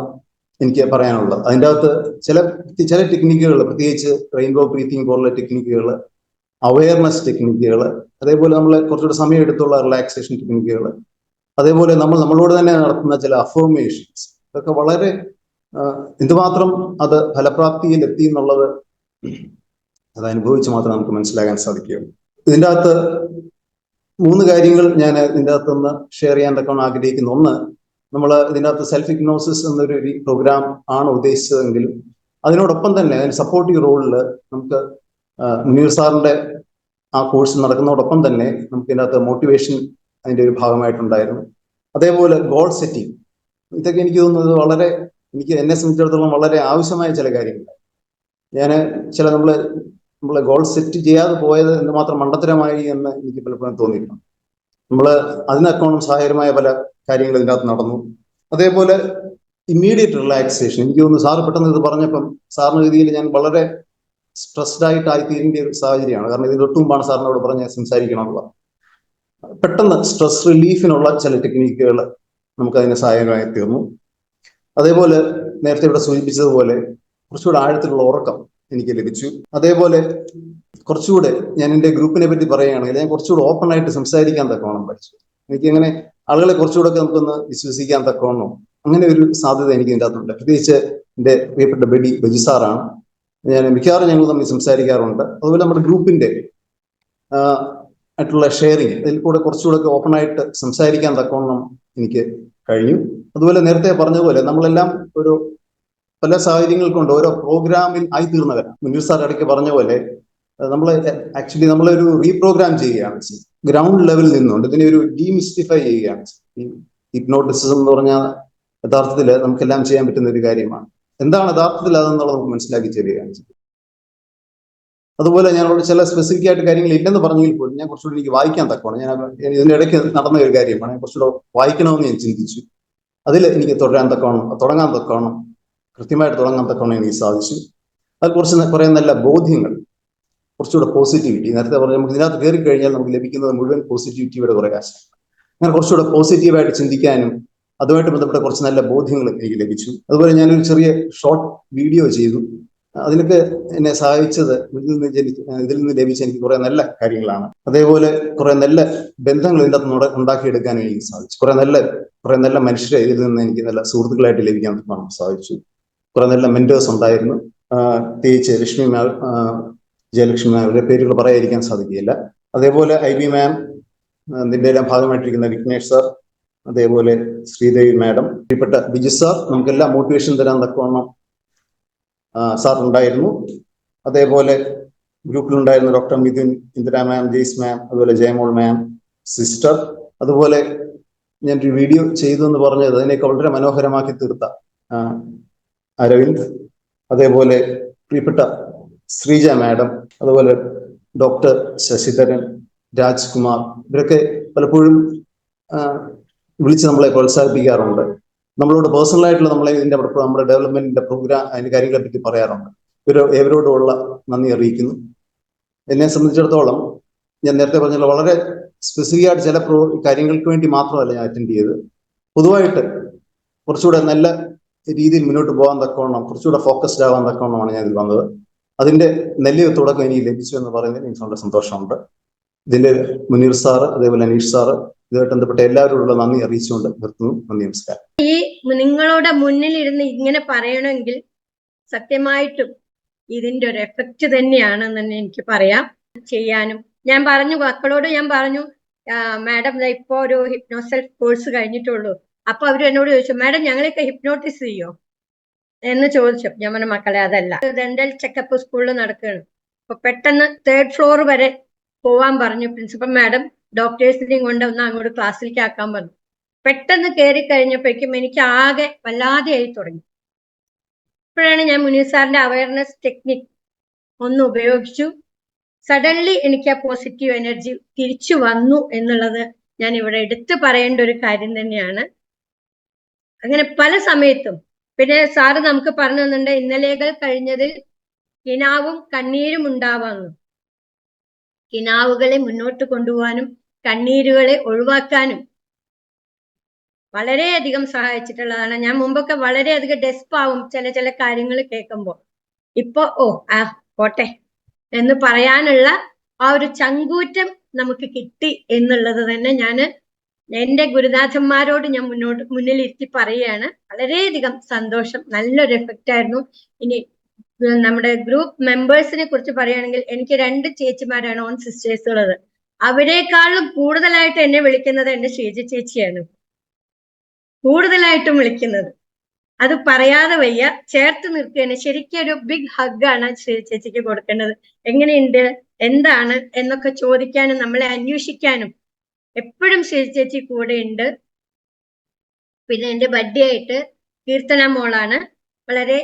എനിക്ക് പറയാനുള്ളത്. അതിൻ്റെ അകത്ത് ചില ടെക്നിക്കുകൾ, പ്രത്യേകിച്ച് റെയിൻബോ ബ്രീത്തിങ് പോലുള്ള ടെക്നിക്കുകൾ, അവയർനെസ് ടെക്നിക്കുകൾ, അതേപോലെ നമ്മൾ കുറച്ചുകൂടെ സമയം എടുത്തുള്ള റിലാക്സേഷൻ ടെക്നിക്കുകൾ, അതേപോലെ നമ്മളോട് തന്നെ നടത്തുന്ന ചില അഫർമേഷൻസ്, ഇതൊക്കെ വളരെ എന്തുമാത്രം അത് ഫലപ്രാപ്തിയിൽ എത്തി എന്നുള്ളത് അത് അനുഭവിച്ച് മാത്രമേ നമുക്ക് മനസ്സിലാക്കാൻ സാധിക്കുകയുള്ളൂ. ഇതിൻ്റെ അകത്ത് 3 കാര്യങ്ങൾ ഞാൻ ഇതിൻ്റെ അകത്തുനിന്ന് ഷെയർ ചെയ്യാൻ തക്കവണ്ണം ആഗ്രഹിക്കുന്നു. ഒന്ന്, നമ്മൾ ഇതിൻ്റെ അകത്ത് സെൽഫ് ഹിപ്നോസിസ് എന്നൊരു പ്രോഗ്രാം ആണ് ഉദ്ദേശിച്ചതെങ്കിലും അതിനോടൊപ്പം തന്നെ അതിന് സപ്പോർട്ടീവ് റോളിൽ നമുക്ക് മുനീർ സാറിന്റെ ആ കോഴ്സ് നടക്കുന്നതോടൊപ്പം തന്നെ നമുക്ക് ഇതിൻ്റെ അകത്ത് മോട്ടിവേഷൻ അതിൻ്റെ ഒരു ഭാഗമായിട്ടുണ്ടായിരുന്നു. അതേപോലെ ഗോൾ സെറ്റിംഗ്, ഇതൊക്കെ എനിക്ക് തോന്നുന്നത് വളരെ എന്നെ സംബന്ധിച്ചിടത്തോളം വളരെ ആവശ്യമായ ചില കാര്യങ്ങളാണ്. ഞാൻ നമ്മളെ ഗോൾ സെറ്റ് ചെയ്യാതെ പോയത് എന്തുമാത്രം മണ്ടത്തരമായി എന്ന് എനിക്ക് പലപ്പോഴും തോന്നിയിട്ടുണ്ട്. നമ്മൾ അതിനൊക്കെ സഹായകരമായ പല കാര്യങ്ങൾ ഇതിൻ്റെ അകത്ത് നടന്നു. അതേപോലെ ഇമ്മീഡിയറ്റ് റിലാക്സേഷൻ, എനിക്ക് തോന്നുന്നു സാറ് പെട്ടെന്ന് ഇത് പറഞ്ഞപ്പം സാറിന് രീതിയിൽ ഞാൻ വളരെ സ്ട്രെസ്ഡ് ആയിട്ടായി തീരേണ്ട ഒരു സാഹചര്യമാണ്. കാരണം ഇതിന് തൊട്ട് മുമ്പാണ് സാറിനോട് പറഞ്ഞ് സംസാരിക്കണമെന്നുള്ള. പെട്ടെന്ന് സ്ട്രെസ് റിലീഫിനുള്ള ചില ടെക്നിക്കുകൾ നമുക്കതിന് സഹായകമായി തീർന്നു. അതേപോലെ നേരത്തെ ഇവിടെ സൂചിപ്പിച്ചതുപോലെ കുറച്ചുകൂടെ ആഴത്തിലുള്ള ഉറക്കം എനിക്ക് ലഭിച്ചു. അതേപോലെ കുറച്ചുകൂടെ ഞാൻ എൻ്റെ ഗ്രൂപ്പിനെ പറ്റി പറയുകയാണെങ്കിൽ ഞാൻ കുറച്ചുകൂടെ ഓപ്പൺ ആയിട്ട് സംസാരിക്കാൻ തക്കവണ്ണം പഠിച്ചു. എനിക്കങ്ങനെ ആളുകളെ കുറച്ചുകൂടെ നമുക്കൊന്ന് വിശ്വസിക്കാൻ തക്കവണ്ണം അങ്ങനെ ഒരു സാധ്യത എനിക്ക് ഇതിൻ്റെ അകത്തുണ്ട്. പ്രത്യേകിച്ച് എൻ്റെ പ്രിയപ്പെട്ട ബജി സാറാണ്. ഞാൻ മിക്കവാറും ഞങ്ങൾ തമ്മിൽ സംസാരിക്കാറുണ്ട്. അതുപോലെ നമ്മുടെ ഗ്രൂപ്പിന്റെ ആയിട്ടുള്ള ഷെയറിങ്, അതിൽ കൂടെ കുറച്ചുകൂടെ ഓപ്പൺ ആയിട്ട് സംസാരിക്കാൻ തക്കവണ്ണം എനിക്ക് കഴിഞ്ഞു. അതുപോലെ നേരത്തെ പറഞ്ഞതുപോലെ നമ്മളെല്ലാം പല സാഹചര്യങ്ങൾ കൊണ്ട് ഓരോ പ്രോഗ്രാമിൽ ആയിത്തീർന്നവരാണ്. മുനീർ സാർ ഇടയ്ക്ക് പറഞ്ഞ പോലെ നമ്മളൊരു റീപ്രോഗ്രാം ചെയ്യുകയാണ് ചെയ്യുന്നത്. ഗ്രൗണ്ട് ലെവലിൽ നിന്നുകൊണ്ട് ഇതിനെ ഒരു ഡീമിസ്റ്റിഫൈ ചെയ്യുകയാണ്. ഈ ഹിപ്നോട്ടിസം എന്ന് പറഞ്ഞാൽ യഥാർത്ഥത്തിൽ നമുക്കെല്ലാം ചെയ്യാൻ പറ്റുന്ന ഒരു കാര്യമാണ്. എന്താണ് യഥാർത്ഥത്തിൽ അതെന്നുള്ളത് നമുക്ക് മനസ്സിലാക്കി തരികയാണ്. അതുപോലെ ഞാനോട് ചില സ്പെസിഫിക് ആയിട്ട് കാര്യങ്ങൾ ഇല്ലെന്ന് പറഞ്ഞെങ്കിൽ പോലും ഞാൻ കുറച്ചുകൂടി എനിക്ക് വായിക്കാൻ തക്കമാണ്. ഞാൻ ഇതിന്റെ ഇടയ്ക്ക് നടന്ന ഒരു കാര്യമാണ്, ഞാൻ കുറച്ചുകൂടെ വായിക്കണമെന്ന് ഞാൻ ചിന്തിച്ചു. അതിൽ എനിക്ക് തുടങ്ങാൻ തക്കവണ്ണം കൃത്യമായിട്ട് തുടങ്ങാൻ തക്കവണ്ണം എനിക്ക് സാധിച്ചു. അത് കുറെ നല്ല ബോധ്യങ്ങൾ, കുറച്ചുകൂടെ പോസിറ്റിവിറ്റി. നേരത്തെ പറഞ്ഞാൽ നമുക്ക് ഇതിനകത്ത് കയറി കഴിഞ്ഞാൽ നമുക്ക് ലഭിക്കുന്നത് മുഴുവൻ പോസിറ്റിവിറ്റിയുടെ കുറെ കാശ്. അങ്ങനെ കുറച്ചുകൂടെ പോസിറ്റീവായിട്ട് ചിന്തിക്കാനും അതുമായിട്ട് ബന്ധപ്പെട്ട കുറച്ച് നല്ല ബോധ്യങ്ങൾ എനിക്ക് ലഭിച്ചു. അതുപോലെ ഞാനൊരു ചെറിയ ഷോർട്ട് വീഡിയോ ചെയ്തു. അതിനൊക്കെ എന്നെ സഹായിച്ചത് ഇതിൽ നിന്ന് ലഭിച്ച എനിക്ക് കുറെ നല്ല കാര്യങ്ങളാണ്. അതേപോലെ കുറെ നല്ല ബന്ധങ്ങൾ ഇതിൻ്റെ അകത്ത് ഉണ്ടാക്കിയെടുക്കാൻ എനിക്ക് സാധിച്ചു. കുറെ നല്ല മനുഷ്യരെ ഇതിൽ നിന്ന് എനിക്ക് നല്ല സുഹൃത്തുക്കളായിട്ട് ലഭിക്കാൻ സാധിച്ചു. കുറെ നല്ല മെന്റേഴ്സ് ഉണ്ടായിരുന്നു. പ്രത്യേകിച്ച് ലക്ഷ്മി മാം, ജയലക്ഷ്മി മാം, അവരുടെ പേരുകൾ പറയാതിരിക്കാൻ സാധിക്കുകയില്ല. അതേപോലെ IB മാം, ഇതിന്റെ എല്ലാം ഭാഗമായിട്ടിരിക്കുന്ന വിഘ്നേഷ് സാർ, അതേപോലെ ശ്രീദേവി മാഡം, പ്രിയപ്പെട്ട ബിജു സാർ, നമുക്കെല്ലാം മോട്ടിവേഷൻ തരാൻ തക്കവണ്ണം സാർ ഉണ്ടായിരുന്നു. അതേപോലെ ഗ്രൂപ്പിലുണ്ടായിരുന്ന ഡോക്ടർ മിഥുൻ, ഇന്ദിര മാം, ജെയ്സ് മാം, അതുപോലെ ജയമോൾ മാം, സിസ്റ്റർ. അതുപോലെ ഞാനൊരു വീഡിയോ ചെയ്തു എന്ന് പറഞ്ഞത് അതിനെയൊക്കെ വളരെ മനോഹരമാക്കി തീർത്ത അരവിന്ദ്, അതേപോലെ പ്രിയപ്പെട്ട ശ്രീജ മാഡം, അതുപോലെ ഡോക്ടർ ശശിധരൻ, രാജ്കുമാർ, ഇവരൊക്കെ പലപ്പോഴും വിളിച്ച് നമ്മളെ പ്രോത്സാഹിപ്പിക്കാറുണ്ട്. നമ്മളോട് പേഴ്സണലായിട്ടുള്ള നമ്മുടെ ഡെവലപ്മെന്റിന്റെ പ്രോഗ്രാം, അതിന്റെ കാര്യങ്ങളെ പറ്റി പറയാറുണ്ട്. ഇവരോടുള്ള നന്ദി അറിയിക്കുന്നു. എന്നെ സംബന്ധിച്ചിടത്തോളം ഞാൻ നേരത്തെ പറഞ്ഞ വളരെ സ്പെസിഫിക് ആയിട്ട് ചില കാര്യങ്ങൾക്ക് വേണ്ടി മാത്രമല്ല ഞാൻ അറ്റൻഡ് ചെയ്തത്. പൊതുവായിട്ട് കുറച്ചുകൂടെ നല്ല രീതിയിൽ മുന്നോട്ട് പോകാൻ തക്കവണ്ണം, കുറച്ചുകൂടെ ഫോക്കസ്ഡ് ആവാൻ തക്കവണ്ണമാണ് ഞാൻ ഇതിൽ വന്നത്. അതിന്റെ നല്ലൊരു തുടക്കം എനിക്ക് ലഭിച്ചു എന്ന് പറയുന്നതിൽ എനിക്ക് വളരെ സന്തോഷമുണ്ട്. ഇതിന്റെ മുനീർ സാറ്, അതേപോലെ അനീഷ് സാറ്, ഇതുമായിട്ട് ബന്ധപ്പെട്ട എല്ലാവരോടുള്ള നന്ദി അറിയിച്ചുകൊണ്ട് നിർത്തുന്നു. നന്ദി, നമസ്കാരം. ഈ നിങ്ങളുടെ മുന്നിൽ ഇരുന്ന് ഇങ്ങനെ പറയണമെങ്കിൽ സത്യമായിട്ടും ഇതിന്റെ ഒരു എഫക്റ്റ് തന്നെയാണെന്ന് തന്നെ എനിക്ക് പറയാം. ചെയ്യാനും ഞാൻ പറഞ്ഞു, മക്കളോട് ഞാൻ പറഞ്ഞു, മാഡം ഇപ്പോ ഒരു ഹിപ്നോസെൽഫ് കോഴ്സ് കഴിഞ്ഞിട്ടുള്ളൂ. അപ്പൊ അവര് എന്നോട് ചോദിച്ചു, മാഡം ഞങ്ങളെയൊക്കെ ഹിപ്നോട്ടിസ് ചെയ്യോ എന്ന് ചോദിച്ചു. ഞാൻ പറഞ്ഞ മക്കളെ അതല്ല, ഡെന്റൽ ചെക്കപ്പ് സ്കൂളിൽ നടക്കുകയാണ്. അപ്പൊ പെട്ടെന്ന് 3rd ഫ്ലോർ വരെ പോവാൻ പറഞ്ഞു പ്രിൻസിപ്പൽ മാഡം. ഡോക്ടേഴ്സിനെയും കൊണ്ട് ഒന്ന് അങ്ങോട്ട് ക്ലാസ്സിലേക്ക് ആക്കാൻ പറഞ്ഞു. പെട്ടെന്ന് കയറി കഴിഞ്ഞപ്പോഴേക്കും എനിക്ക് ആകെ വല്ലാതെ ആയി തുടങ്ങി. ഇപ്പോഴാണ് ഞാൻ മുനീർ സാറിന്റെ അവയർനെസ് ടെക്നിക് ഒന്ന് ഉപയോഗിച്ചു. സഡൻലി എനിക്ക് ആ പോസിറ്റീവ് എനർജി തിരിച്ചു വന്നു എന്നുള്ളത് ഞാൻ ഇവിടെ എടുത്തു പറയേണ്ട ഒരു കാര്യം തന്നെയാണ്. അങ്ങനെ പല സമയത്തും പിന്നെ സാറ് നമുക്ക് പറഞ്ഞു തന്നിട്ടുണ്ട്, ഇന്നലെകൾ കഴിഞ്ഞതിൽ കിനാവും കണ്ണീരും ഉണ്ടാവാമെന്ന്. കിനാവുകളെ മുന്നോട്ട് കൊണ്ടുപോകാനും കണ്ണീരുകളെ ഒഴിവാക്കാനും വളരെയധികം സഹായിച്ചിട്ടുള്ളതാണ്. ഞാൻ മുമ്പൊക്കെ വളരെയധികം ഡെസ്പാവും ചില കാര്യങ്ങൾ കേൾക്കുമ്പോൾ. ഇപ്പൊ പോട്ടെ എന്ന് പറയാനുള്ള ആ ഒരു ചങ്കൂറ്റം നമുക്ക് കിട്ടി എന്നുള്ളത് തന്നെ ഞാൻ എന്റെ ഗുരുനാഥന്മാരോട് ഞാൻ മുന്നിലിരുത്തി പറയുകയാണ്. വളരെയധികം സന്തോഷം, നല്ലൊരു എഫക്റ്റ് ആയിരുന്നു. ഇനി നമ്മുടെ ഗ്രൂപ്പ് മെമ്പേഴ്സിനെ കുറിച്ച് പറയുകയാണെങ്കിൽ എനിക്ക് 2 ചേച്ചിമാരാണ്, ഓൺ സിസ്റ്റേഴ്സ് ഉള്ളത്. അവരെക്കാളും കൂടുതലായിട്ട് എന്നെ വിളിക്കുന്നത് എന്റെ ശ്രീജ ചേച്ചിയാണ്, കൂടുതലായിട്ടും വിളിക്കുന്നത്. അത് പറയാതെ വയ്യ, ചേർത്ത് നിർത്തുകയാണ്. ശരിക്കും ഒരു ബിഗ് ഹഗ്ഗാണ് ശ്രീജ ചേച്ചിക്ക് കൊടുക്കേണ്ടത്. എങ്ങനെയുണ്ട്, എന്താണ് എന്നൊക്കെ ചോദിക്കാനും നമ്മളെ അന്വേഷിക്കാനും എപ്പോഴും ശ്രീജ ചേച്ചി കൂടെ ഉണ്ട്. പിന്നെ എന്റെ ബർത്ത്ഡേ ആയിട്ട് കീർത്തന മോളാണ്, വളരെ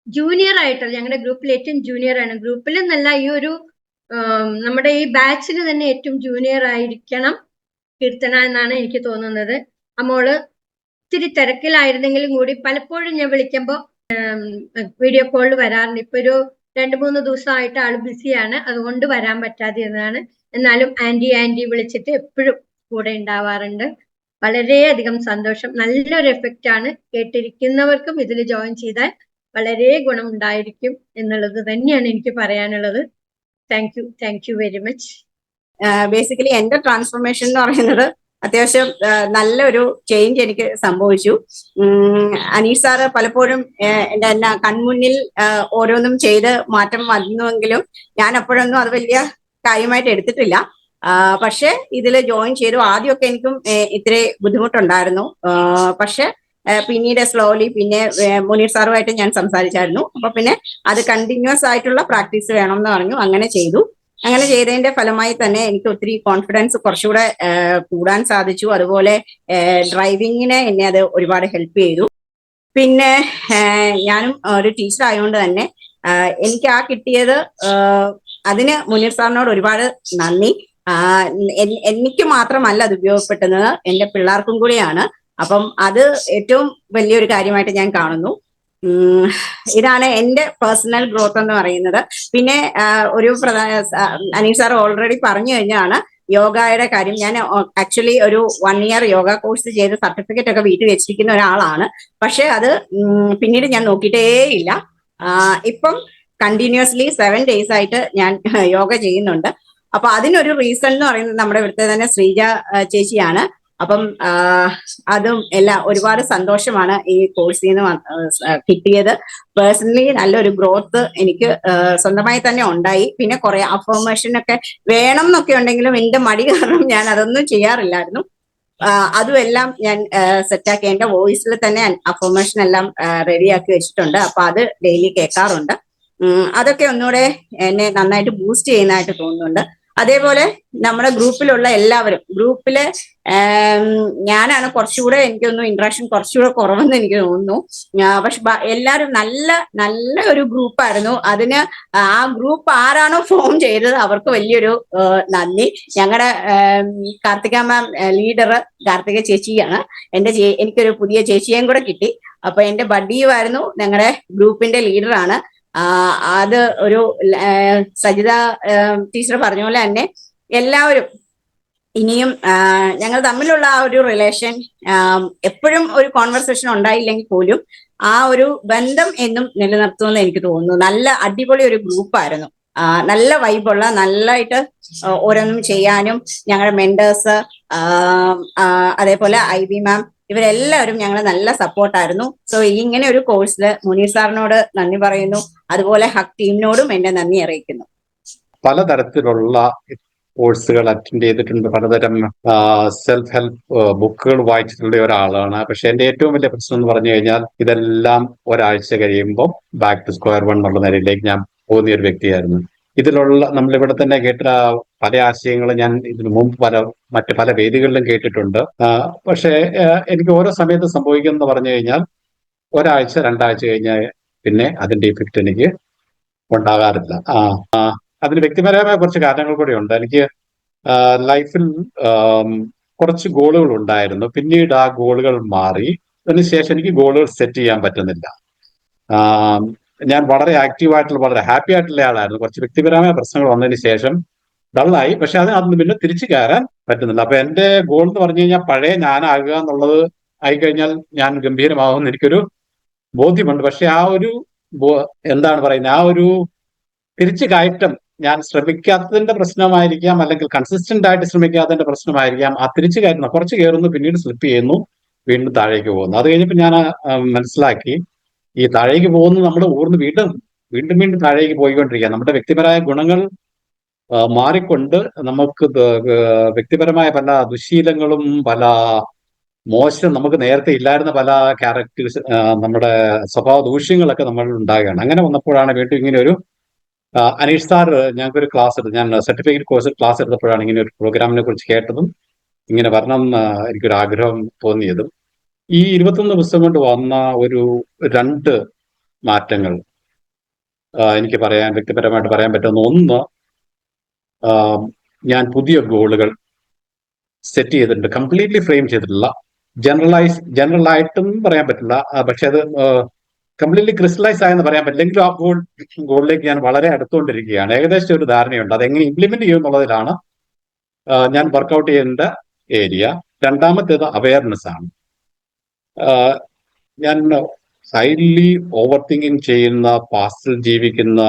ജൂനിയർ ആയിട്ടുള്ള, ഞങ്ങളുടെ ഗ്രൂപ്പിൽ ഏറ്റവും ജൂനിയർ ആണ്. ഗ്രൂപ്പിൽ എന്നല്ല, ഈ ഒരു നമ്മുടെ ഈ ബാച്ചിൽ തന്നെ ഏറ്റവും ജൂനിയർ ആയിരിക്കണം കീർത്തന എന്നാണ് എനിക്ക് തോന്നുന്നത്. ആ മോള് ഇത്തിരി തിരക്കിലായിരുന്നെങ്കിലും കൂടി പലപ്പോഴും ഞാൻ വിളിക്കുമ്പോൾ വീഡിയോ കോളിൽ വരാറുണ്ട്. ഇപ്പൊ ഒരു 2-3 ദിവസമായിട്ട് ആള് ബിസിയാണ്, അതുകൊണ്ട് വരാൻ പറ്റാതിരുന്നതാണ്. എന്നാലും ആന്റി വിളിച്ചിട്ട് എപ്പോഴും കൂടെ ഉണ്ടാവാറുണ്ട്. വളരെയധികം സന്തോഷം, നല്ലൊരു എഫക്റ്റ് ആണ്. കേട്ടിരിക്കുന്നവർക്കും ഇതിൽ ജോയിൻ ചെയ്താൽ വളരെ ഗുണം ഉണ്ടായിരിക്കും എന്നുള്ളത് തന്നെയാണ് എനിക്ക് പറയാനുള്ളത്. Thank you very much. Basically എന്റെ ട്രാൻസ്ഫോർമേഷൻ എന്ന് പറയുന്നത് അത്യാവശ്യം നല്ലൊരു ചേഞ്ച് എനിക്ക് സംഭവിച്ചു. അനീഷ് സാറ് പലപ്പോഴും എന്റെ കൺമുന്നിൽ ഓരോന്നും ചെയ്ത് മാറ്റം വന്നുവെങ്കിലും ഞാൻ അപ്പോഴൊന്നും അത് വലിയ കാര്യമായിട്ട് എടുത്തിട്ടില്ല. പക്ഷെ ഇതിൽ ജോയിൻ ചെയ്തു. ആദ്യമൊക്കെ എനിക്കും ഇത്തിരി ബുദ്ധിമുട്ടുണ്ടായിരുന്നു. പക്ഷെ പിന്നീട് സ്ലോലി പിന്നെ മുനീർ സാറുമായിട്ട് ഞാൻ സംസാരിച്ചായിരുന്നു. അപ്പൊ പിന്നെ അത് കണ്ടിന്യൂസ് ആയിട്ടുള്ള പ്രാക്ടീസ് വേണം എന്ന് പറഞ്ഞു, അങ്ങനെ ചെയ്തു. അങ്ങനെ ചെയ്തതിന്റെ ഫലമായി തന്നെ എനിക്ക് ഒത്തിരി കോൺഫിഡൻസ് കുറച്ചുകൂടെ കൂടാൻ സാധിച്ചു. അതുപോലെ ഡ്രൈവിങ്ങിന് എന്നെ അത് ഒരുപാട് ഹെൽപ്പ് ചെയ്തു. പിന്നെ ഞാനും ഒരു ടീച്ചർ ആയതുകൊണ്ട് തന്നെ എനിക്ക് ആ കിട്ടിയത് അതിന് മുനീർ സാറിനോട് ഒരുപാട് നന്ദി. എനിക്ക് മാത്രമല്ല അത് ഉപയോഗപ്പെട്ടത്, എൻ്റെ പിള്ളേർക്കും കൂടിയാണ്. അപ്പം അത് ഏറ്റവും വലിയൊരു കാര്യമായിട്ട് ഞാൻ കാണുന്നു. ഇതാണ് എൻ്റെ പേഴ്സണൽ ഗ്രോത്ത് എന്ന് പറയുന്നത്. പിന്നെ ഒരു അനീഷ് സാർ ഓൾറെഡി പറഞ്ഞു കഴിഞ്ഞാണ് യോഗയുടെ കാര്യം. ഞാൻ ആക്ച്വലി ഒരു 1 year യോഗ കോഴ്സ് ചെയ്ത് സർട്ടിഫിക്കറ്റ് ഒക്കെ വീട്ടിൽ വെച്ചിരിക്കുന്ന ഒരാളാണ്. പക്ഷെ അത് പിന്നീട് ഞാൻ നോക്കിയിട്ടേ ഇല്ല. ഇപ്പം കണ്ടിന്യൂസ്ലി 7 days ആയിട്ട് ഞാൻ യോഗ ചെയ്യുന്നുണ്ട്. അപ്പൊ അതിനൊരു റീസൺ എന്ന് പറയുന്നത് നമ്മുടെ ഇവിടുത്തെ തന്നെ ശ്രീജ ചേച്ചിയാണ്. അപ്പം അതും എല്ലാം ഒരുപാട് സന്തോഷമാണ് ഈ കോഴ്സിൽ നിന്ന് കിട്ടിയത്. പേഴ്സണലി നല്ലൊരു ഗ്രോത്ത് എനിക്ക് സ്വന്തമായി തന്നെ ഉണ്ടായി. പിന്നെ കുറെ അഫർമേഷൻ ഒക്കെ വേണം എന്നൊക്കെ ഉണ്ടെങ്കിലും എന്റെ മടി കാരണം ഞാൻ അതൊന്നും ചെയ്യാറില്ലായിരുന്നു. അതും എല്ലാം ഞാൻ സെറ്റാക്കി എന്റെ വോയിസിൽ തന്നെ അഫർമേഷൻ എല്ലാം റെഡിയാക്കി വെച്ചിട്ടുണ്ട്. അപ്പൊ അത് ഡെയിലി കേൾക്കാറുണ്ട്. അതൊക്കെ ഒന്നുകൂടെ എന്നെ നന്നായിട്ട് ബൂസ്റ്റ് ചെയ്യുന്നതായിട്ട് തോന്നുന്നുണ്ട്. അതേപോലെ നമ്മുടെ ഗ്രൂപ്പിലുള്ള എല്ലാവരും, ഗ്രൂപ്പില് ഞാനാണ് കുറച്ചുകൂടെ എനിക്കൊന്നും ഇൻട്രാക്ഷൻ കുറച്ചുകൂടെ കുറവെന്ന് എനിക്ക് തോന്നുന്നു. പക്ഷെ എല്ലാവരും നല്ല ഒരു ഗ്രൂപ്പായിരുന്നു. അതിന് ആ ഗ്രൂപ്പ് ആരാണോ ഫോം ചെയ്തത് അവർക്ക് വലിയൊരു നന്ദി. ഞങ്ങളുടെ കാർത്തിക മാം ലീഡർ കാർത്തിക ചേച്ചിയാണ്. എനിക്കൊരു പുതിയ ചേച്ചിയേയും കൂടെ കിട്ടി. അപ്പൊ എന്റെ ബഡ്ഡിയുമായിരുന്നു ഞങ്ങളുടെ ഗ്രൂപ്പിന്റെ ലീഡറാണ്. അത് ഒരു സജിത ടീച്ചർ പറഞ്ഞ പോലെ തന്നെ എല്ലാവരും ഇനിയും ഞങ്ങൾ തമ്മിലുള്ള ആ ഒരു റിലേഷൻ എപ്പോഴും ഒരു കോൺവെർസേഷൻ ഉണ്ടായില്ലെങ്കിൽ പോലും ആ ഒരു ബന്ധം എന്നും നിലനിർത്തുമെന്ന് എനിക്ക് തോന്നുന്നു. നല്ല അടിപൊളി ഒരു ഗ്രൂപ്പായിരുന്നു. നല്ല വൈബുള്ള, നല്ലതായിട്ട് ഓരോന്നും ചെയ്യാനും ഞങ്ങളുടെ മെന്റേഴ്സ്, അതേപോലെ IB മാം, ഇവരെല്ലാവരും ഞങ്ങൾ നല്ല സപ്പോർട്ടായിരുന്നു. സോ ഇങ്ങനെ ഒരു കോഴ്സിൽ മുനീർ സാറിനോട് നന്ദി പറയുന്നു. അതുപോലെ ഹക്ക് ടീമിനോടും എന്റെ നന്ദി അറിയിക്കുന്നു. പലതരത്തിലുള്ള കോഴ്സുകൾ അറ്റൻഡ് ചെയ്തിട്ടുണ്ട്. പലതരം സെൽഫ് ഹെൽപ്പ് ബുക്കുകൾ വായിച്ചിട്ടുള്ള ഒരാളാണ്. പക്ഷെ എന്റെ ഏറ്റവും വലിയ പ്രശ്നം എന്ന് പറഞ്ഞു കഴിഞ്ഞാൽ ഇതെല്ലാം ഒരാഴ്ച കഴിയുമ്പോൾ ബാക്ക് ടു സ്ക്വയർ വൺ എന്നുള്ള നിലയിലേക്ക് ഞാൻ പോകുന്ന ഒരു വ്യക്തിയായിരുന്നു. ഇതിലുള്ള നമ്മളിവിടെ തന്നെ കേട്ട പല ആശയങ്ങളും ഞാൻ ഇതിനു മുമ്പ് മറ്റ് പല വേദികളിലും കേട്ടിട്ടുണ്ട്. പക്ഷേ എനിക്ക് ഓരോ സമയത്ത് സംഭവിക്കുമെന്ന് പറഞ്ഞു കഴിഞ്ഞാൽ 1 ആഴ്ച 2 ആഴ്ച കഴിഞ്ഞാൽ പിന്നെ അതിന്റെ ഇഫക്റ്റ് എനിക്ക് ഉണ്ടാകാറില്ല. അതിന് വ്യക്തിപരമായ കുറച്ച് കാരണങ്ങൾ കൂടി ഉണ്ട്. എനിക്ക് ലൈഫിൽ കുറച്ച് ഗോളുകൾ ഉണ്ടായിരുന്നു. പിന്നീട് ആ ഗോളുകൾ മാറി. അതിനുശേഷം എനിക്ക് ഗോളുകൾ സെറ്റ് ചെയ്യാൻ പറ്റുന്നില്ല. ഞാൻ വളരെ ആക്റ്റീവായിട്ടുള്ള, വളരെ ഹാപ്പി ആയിട്ടുള്ള ആളായിരുന്നു. കുറച്ച് വ്യക്തിപരമായ പ്രശ്നങ്ങൾ വന്നതിന് ശേഷം ഡള്ളായി. പക്ഷെ അതിന് പിന്നെ തിരിച്ചു കയറാൻ പറ്റുന്നില്ല. അപ്പൊ എന്റെ ഗോൾ എന്ന് പറഞ്ഞു കഴിഞ്ഞാൽ പഴയ ഞാനാകുക എന്നുള്ളത് ആയിക്കഴിഞ്ഞാൽ ഞാൻ ഗംഭീരമാകുമെന്ന് എനിക്കൊരു ബോധ്യമുണ്ട്. പക്ഷെ ആ ഒരു എന്താണ് പറയുന്നത്, ആ ഒരു തിരിച്ചു കയറ്റം ഞാൻ ശ്രമിക്കാത്തതിന്റെ പ്രശ്നമായിരിക്കാം, അല്ലെങ്കിൽ കൺസിസ്റ്റന്റ് ആയിട്ട് ശ്രമിക്കാത്തതിന്റെ പ്രശ്നമായിരിക്കാം. ആ തിരിച്ചു കയറ്റുന്ന കുറച്ച് കയറുന്നു, പിന്നീട് സ്ലിപ്പ് ചെയ്യുന്നു, വീണ്ടും താഴേക്ക് പോകുന്നു. അത് കഴിഞ്ഞപ്പോൾ ഞാൻ മനസ്സിലാക്കി, ഈ താഴേക്ക് പോകുന്നത് നമ്മൾ ഊർന്ന് വീണ്ടും താഴേക്ക് പോയിക്കൊണ്ടിരിക്കുക. നമ്മുടെ വ്യക്തിപരമായ ഗുണങ്ങൾ മാറിക്കൊണ്ട് നമുക്ക് വ്യക്തിപരമായ പല ദുശീലങ്ങളും പല മോശം നമുക്ക് നേരത്തെ ഇല്ലായിരുന്ന പല ക്യാരക്ടേഴ്സ്, നമ്മുടെ സ്വഭാവ ദൂഷ്യങ്ങളൊക്കെ നമ്മൾ ഉണ്ടാകുകയാണ്. അങ്ങനെ വന്നപ്പോഴാണ് വീണ്ടും ഇങ്ങനെ ഒരു അനീഷ് സാർ ഞങ്ങൾക്കൊരു ക്ലാസ് എടുത്തു. ഞാൻ സർട്ടിഫിക്കറ്റ് കോഴ്സ് ക്ലാസ് എടുത്തപ്പോഴാണ് ഇങ്ങനെ ഒരു പ്രോഗ്രാമിനെ കുറിച്ച് കേട്ടതും ഇങ്ങനെ വരണം എനിക്കൊരു ആഗ്രഹം തോന്നിയതും. ഈ 21 ദിവസം കൊണ്ട് വന്ന ഒരു 2 മാറ്റങ്ങൾ എനിക്ക് വ്യക്തിപരമായിട്ട് പറയാൻ പറ്റുന്ന ഒന്ന്, ഞാൻ പുതിയ ഗോളുകൾ സെറ്റ് ചെയ്തിട്ടുണ്ട്. കംപ്ലീറ്റ്ലി ഫ്രെയിം ചെയ്തിട്ടില്ല, ജനറലായിട്ടും പറയാൻ പറ്റില്ല. പക്ഷെ അത് കംപ്ലീറ്റ്ലി ക്രിസ്റ്റലൈസ് ആയെന്ന് പറയാൻ പറ്റില്ലെങ്കിലും ആ ഗോളിലേക്ക് ഞാൻ വളരെ അടുത്തുകൊണ്ടിരിക്കുകയാണ്. ഏകദേശം ഒരു ധാരണയുണ്ട്. അതെങ്ങനെ ഇംപ്ലിമെന്റ് ചെയ്യും എന്നുള്ളതിലാണ് ഞാൻ വർക്കൗട്ട് ചെയ്യേണ്ട ഏരിയ. രണ്ടാമത്തേത് അവയർനെസ് ആണ്. ഞാൻ ഹൈലി ഓവർ തിങ്കിങ് ചെയ്യുന്ന, പാസ്റ്റിൽ ജീവിക്കുന്ന,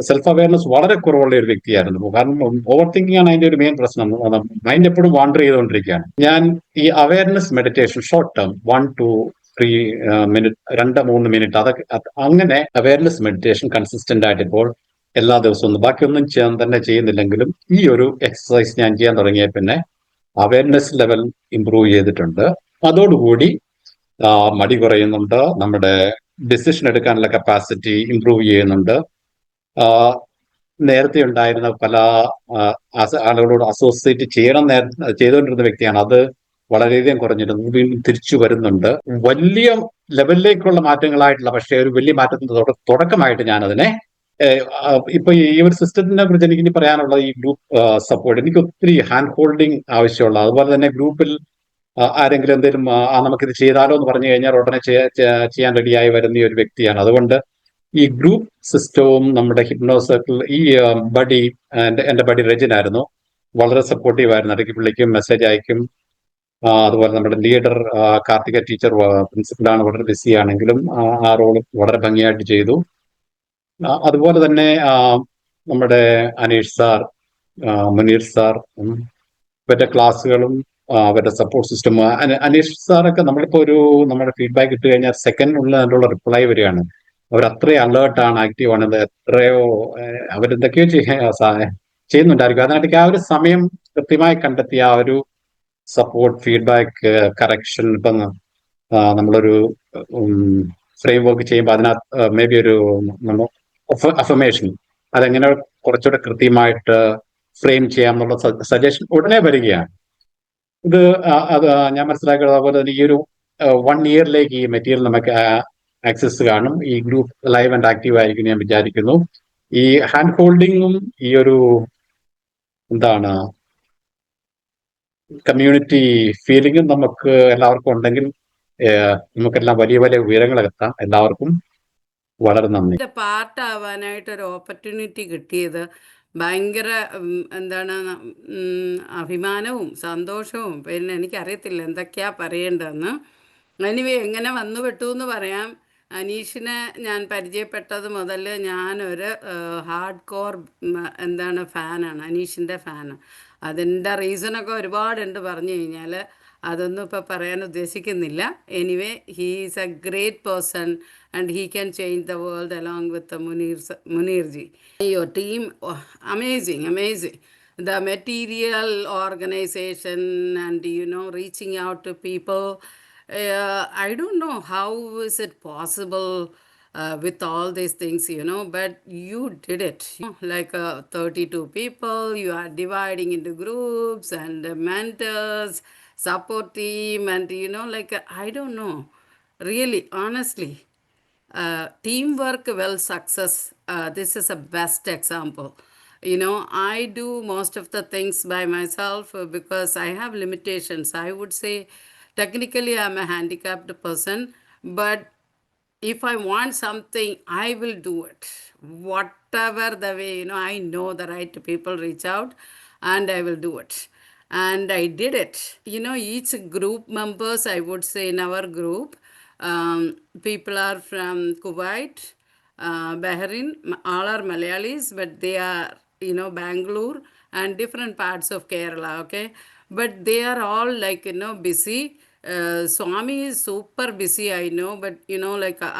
സെൽഫ് അവയർനെസ് വളരെ കുറവുള്ള ഒരു വ്യക്തിയായിരുന്നു. കാരണം ഓവർ തിങ്കിങ് ആണ് അതിന്റെ ഒരു മെയിൻ പ്രശ്നം. മൈൻഡ് എപ്പോഴും വാണ്ടർ ചെയ്തുകൊണ്ടിരിക്കുകയാണ്. ഞാൻ ഈ awareness meditation short term 1 to 3 minutes, 2-3 minute, അതൊക്കെ അങ്ങനെ അവയർനെസ് മെഡിറ്റേഷൻ കൺസിസ്റ്റന്റ് ആയിട്ട് ഇപ്പോൾ എല്ലാ ദിവസവും, ബാക്കിയൊന്നും തന്നെ ചെയ്യുന്നില്ലെങ്കിലും ഈ ഒരു എക്സസൈസ് ഞാൻ ചെയ്യാൻ തുടങ്ങിയ പിന്നെ അവയർനെസ് ലെവൽ ഇംപ്രൂവ് ചെയ്തിട്ടുണ്ട്. അതോടുകൂടി മടി കുറയുന്നുണ്ട്, നമ്മുടെ ഡിസിഷൻ എടുക്കാനുള്ള കപ്പാസിറ്റി ഇംപ്രൂവ് ചെയ്യുന്നുണ്ട്. നേരത്തെ ഉണ്ടായിരുന്ന പല ആളുകളോട് അസോസിയേറ്റ് ചെയ്തുകൊണ്ടിരുന്ന വ്യക്തിയാണ്. അത് വളരെയധികം കുറഞ്ഞിട്ടുണ്ട്, വീണ്ടും തിരിച്ചു വരുന്നുണ്ട്. വലിയ ലെവലിലേക്കുള്ള മാറ്റങ്ങളായിട്ടുള്ള, പക്ഷേ ഒരു വലിയ മാറ്റത്തിന്റെ തുടക്കമായിട്ട് ഞാൻ അതിനെ ഇപ്പൊ ഈ ഒരു സിസ്റ്റത്തിനെ കുറിച്ച് എനിക്ക് ഇനി പറയാനുള്ളത് ഈ ഗ്രൂപ്പ് സപ്പോർട്ട്. എനിക്ക് ഒത്തിരി ഹാൻഡ് ഹോൾഡിങ് ആവശ്യമുള്ള, അതുപോലെ തന്നെ ഗ്രൂപ്പിൽ ആരെങ്കിലും എന്തെങ്കിലും നമുക്കിത് ചെയ്താലോ എന്ന് പറഞ്ഞു കഴിഞ്ഞാൽ ഉടനെ ചെയ്യാൻ റെഡിയായി വരുന്ന ഒരു വ്യക്തിയാണ്. അതുകൊണ്ട് ഈ ഗ്രൂപ്പ് സിസ്റ്റവും നമ്മുടെ ഹിപ്നോ സർക്കിൾ, ഈ ബഡി, എന്റെ ബഡി രജനായിരുന്നു, വളരെ സപ്പോർട്ടീവ് ആയിരുന്നു. ഇടയ്ക്ക് വിളിക്കും, മെസ്സേജ് അയക്കും. അതുപോലെ നമ്മുടെ ലീഡർ കാർത്തിക ടീച്ചർ പ്രിൻസിപ്പലാണ്, വളരെ ബിസി ആണെങ്കിലും ആ റോള് വളരെ ഭംഗിയായിട്ട് ചെയ്തു. അതുപോലെ തന്നെ നമ്മുടെ അനീഷ് സാർ, മുനീർ സാർ, ഇവരുടെ ക്ലാസ്സുകളും അവരുടെ സപ്പോർട്ട് സിസ്റ്റം. അനീഷ് സാറൊക്കെ നമ്മളിപ്പോ നമ്മുടെ ഫീഡ്ബാക്ക് ഇട്ട് കഴിഞ്ഞാൽ സെക്കൻഡിനുള്ള റിപ്ലൈ വരികയാണ്. അവർ അത്രയും അലേർട്ടാണ്, ആക്റ്റീവാണ്. എത്രയോ അവരെന്തൊക്കെയോ ചെയ്യുന്നുണ്ടായിരിക്കും. അതിനിടയ്ക്ക് ആ ഒരു സമയം കൃത്യമായി കണ്ടെത്തിയ ആ ഒരു സപ്പോർട്ട്, ഫീഡ്ബാക്ക്, കറക്ഷൻ. ഇപ്പം നമ്മളൊരു ഫ്രെയിം വർക്ക് ചെയ്യുമ്പോൾ അതിനകത്ത് മേ ബി ഒരു അഫർമേഷൻ അതെങ്ങനെ കുറച്ചുകൂടെ കൃത്യമായിട്ട് ഫ്രെയിം ചെയ്യാമെന്നുള്ള സജഷൻ ഉടനെ വരികയാണ്. ഇത് അത് ഞാൻ മനസ്സിലാക്കുന്നത്. അതുപോലെ തന്നെ ഈ ഒരു 1 ഇയറിലേക്ക് ഈ മെറ്റീരിയൽ നമുക്ക് ആക്സസ് കാണും. ഈ ഗ്രൂപ്പ് ലൈവ് ആൻഡ് ആക്റ്റീവ് ആയിരിക്കും ഞാൻ വിചാരിക്കുന്നു. ഈ ഹാൻഡ് ഹോൾഡിങ്ങും ഈ ഒരു എന്താണ് കമ്മ്യൂണിറ്റി ഫീലിംഗും നമുക്ക് എല്ലാവർക്കും ഉണ്ടെങ്കിൽ നമുക്കെല്ലാം വലിയ വലിയ ഉയരങ്ങളെത്താം. എല്ലാവർക്കും വളരെ നന്ദി. പാർട്ടാവാനായിട്ട് ഒരു ഓപ്പർച്യൂണിറ്റി കിട്ടിയത് ഭയങ്കര എന്താണ് അഭിമാനവും സന്തോഷവും. പിന്നെ എനിക്കറിയത്തില്ല എന്തൊക്കെയാ പറയേണ്ടതെന്ന്. എനിവേ എങ്ങനെ വന്നു പെട്ടു എന്ന് പറയാം. അനീഷിനെ ഞാൻ പരിചയപ്പെട്ടത് മുതൽ ഞാനൊരു ഹാർഡ് കോർ ഫാനാണ്, അനീഷിൻ്റെ ഫാന്. അതിൻ്റെ റീസണൊക്കെ ഒരുപാടുണ്ട്, പറഞ്ഞു കഴിഞ്ഞാൽ അതൊന്നും ഇപ്പോൾ പറയാൻ ഉദ്ദേശിക്കുന്നില്ല. Anyway he is a great person and he can change the world along with Muneer ji. Your team, amazing. The material organization and reaching out to people. I don't know how is it possible with all these things, but you did it. Like 32 people, you are dividing into groups and mentors, support team, and I don't know, really, honestly. Teamwork well success, this is a best example. I do most of the things by myself because I have limitations. I would say technically I'm a handicapped person, but if I want something, I will do it. Whatever the way, I know the right people reach out and I will do it. And I did it. Each group members, I would say in our group, people are from Kuwait, Bahrain, all are Malayalis, but they are, Bangalore and different parts of Kerala, okay? But they are all busy. Swami is super busy, I know, but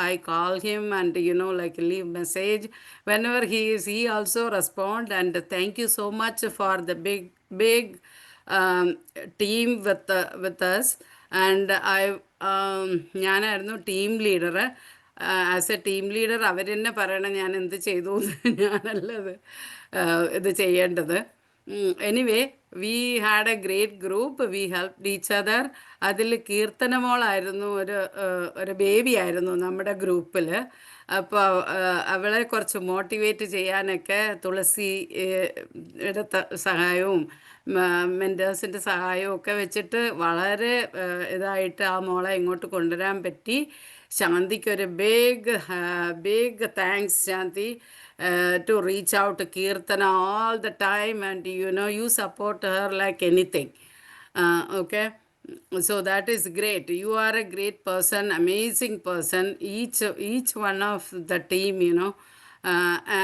I call him and leave message. Whenever he is, he also respond. And thank you so much for the big team with us. And ഞാനായിരുന്നു team leader. As a team leader അവരെന്നെ പറയണം ഞാൻ എന്ത് ചെയ്തു, ഞാനല്ലത് ഇത് ചെയ്യേണ്ടത്. Anyway we had a great group, we helped each other. അതിൽ കീർത്തനമോളായിരുന്നു ഒരു ബേബി ആയിരുന്നു നമ്മുടെ ഗ്രൂപ്പിൽ. അപ്പോൾ അവളെ കുറച്ച് മോട്ടിവേറ്റ് ചെയ്യാനൊക്കെ തുളസിയുടെ സഹായവും മെൻറ്റേഴ്സിൻ്റെ സഹായവും ഒക്കെ വെച്ചിട്ട് വളരെ ഇതായിട്ട് ആ മോളെ ഇങ്ങോട്ട് കൊണ്ടുവരാൻ പറ്റി. ശാന്തിക്കൊരു big thanks, Shanti, to reach out to Kirtana all the time, and you support her like anything. Okay, so that is great. You are a great person, amazing person, each one of the team,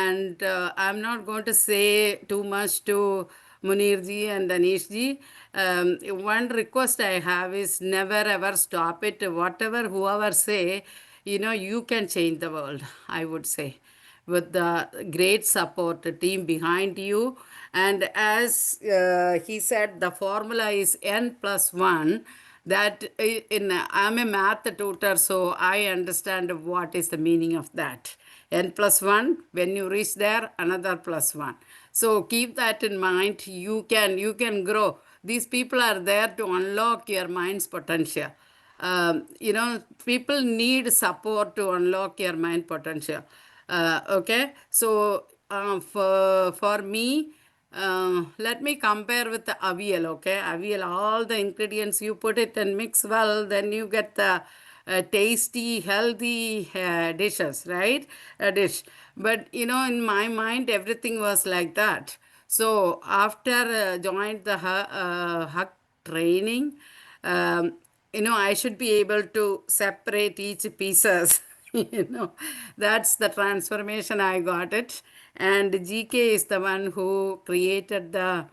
and I'm not going to say too much to Munirji and Anishji. One request I have is never ever stop it. Whatever whoever say, you can change the world, I would say, with the great support team behind you. And as he said, the formula is n+1. That I'm a math tutor, so I understand what is the meaning of that. n+1. When you reach there, another +1. So keep that in mind. You can grow. These people are there to unlock your mind's potential. People need support to unlock your mind potential. Okay, so for me, let me compare with the avial. Okay, avial, all the ingredients you put it and mix well, then you get the tasty, healthy dishes, right? A dish. But in my mind, everything was like that. So after joined the hug training, I should be able to separate each pieces. That's the transformation I got it. And GK is the one who created the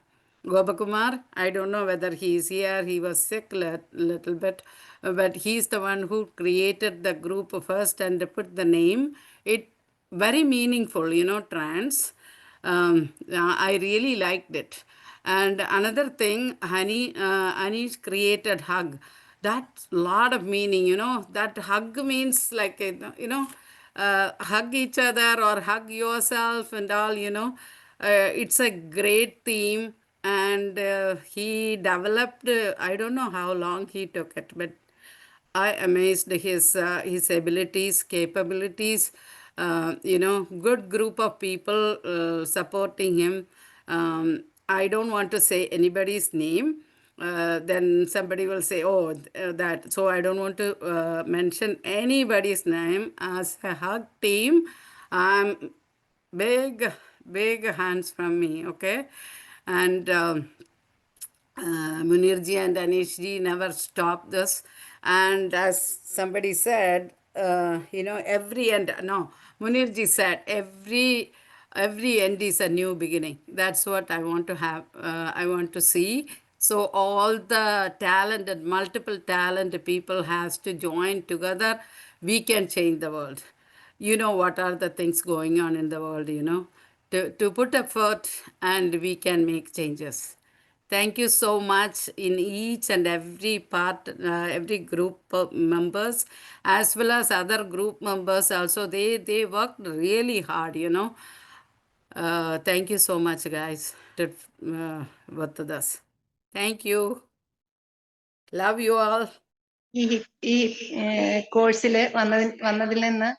Gopakumar. I don't know whether he is here. He was sick little bit, but he's the one who created the group first and put the name. It very meaningful, trans. I really liked it. And another thing, Anish created hug. That's lot of meaning, That hug means like, hug each other or hug yourself and all, It's a great theme. And he developed, I don't know how long he took it, but I amazed his abilities, capabilities. Good group of people supporting him. I don't want to say anybody's name. Then somebody will say, "Oh, that." So I don't want to mention anybody's name. As a hug team, big, big hands from me. Okay, and. Munirji and Anishji never stopped this. And as somebody said, every end, no, Munirji said, every end is a new beginning. That's what I want to have, I want to see. So all the talented, multiple talented people has to join together. We can change the world. What are the things going on in the world, to put effort and we can make changes. Thank you so much in each and every part, every group of members, as well as other group members also. They worked really hard, Thank you so much, guys, to work with us. Thank you. Love you all. ഈ കോഴ്സിൽ വന്നതിൽ നിന്ന്